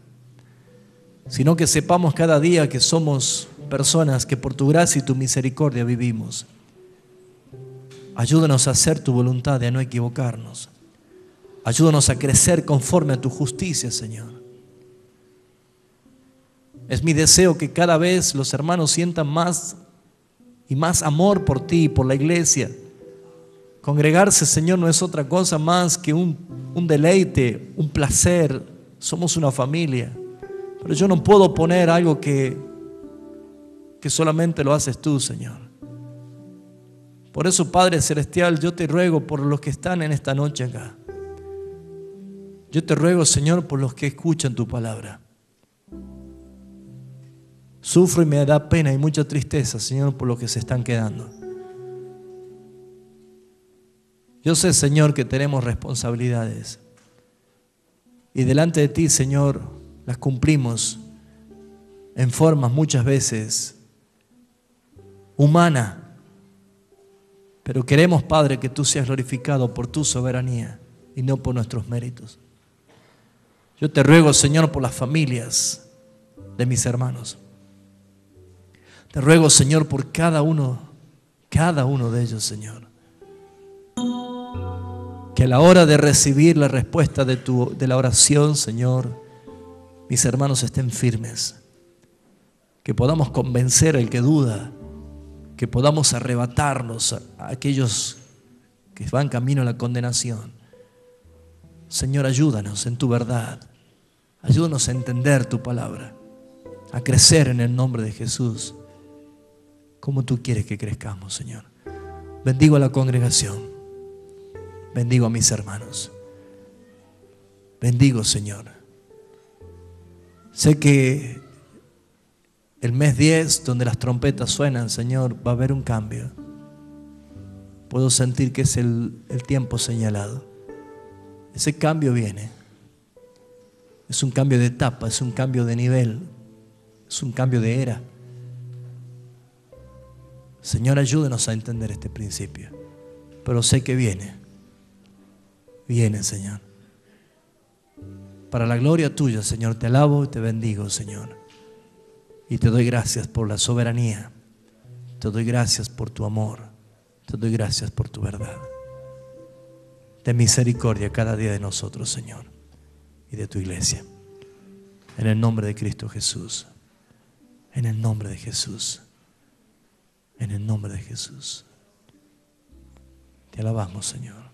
Sino que sepamos cada día que somos personas que por tu gracia y tu misericordia vivimos. Ayúdanos a hacer tu voluntad y a no equivocarnos. Ayúdanos a crecer conforme a tu justicia, Señor. Es mi deseo que cada vez los hermanos sientan más y más amor por ti y por la iglesia. Congregarse, Señor, no es otra cosa más que un deleite, un placer. Somos una familia. Pero yo no puedo poner algo que solamente lo haces tú, Señor. Por eso, Padre Celestial, yo te ruego por los que están en esta noche acá. Yo te ruego, Señor, por los que escuchan tu palabra. Sufro y me da pena y mucha tristeza, Señor, por los que se están quedando. Yo sé, Señor, que tenemos responsabilidades. Y delante de ti, Señor, las cumplimos en formas muchas veces humanas. Pero queremos, Padre, que tú seas glorificado por tu soberanía y no por nuestros méritos. Yo te ruego, Señor, por las familias de mis hermanos. Te ruego, Señor, por cada uno de ellos, Señor. Que a la hora de recibir la respuesta de la oración, Señor, mis hermanos estén firmes. Que podamos convencer al que duda. Que podamos arrebatarnos a aquellos que van camino a la condenación. Señor, ayúdanos en tu verdad. Ayúdanos a entender tu palabra. A crecer en el nombre de Jesús. Como tú quieres que crezcamos, Señor. Bendigo a la congregación. Bendigo a mis hermanos. Bendigo, Señor. Sé que el mes 10, donde las trompetas suenan, Señor, va a haber un cambio. Puedo sentir que es el tiempo señalado. Ese cambio viene. Es un cambio de etapa, es un cambio de nivel, es un cambio de era. Señor, ayúdenos a entender este principio. Pero sé que viene. Viene, Señor. Para la gloria tuya, Señor, te alabo y te bendigo, Señor. Y te doy gracias por la soberanía. Te doy gracias por tu amor. Te doy gracias por tu verdad. Ten misericordia cada día de nosotros, Señor, y de tu iglesia. En el nombre de Cristo Jesús. En el nombre de Jesús. En el nombre de Jesús. Te alabamos, Señor.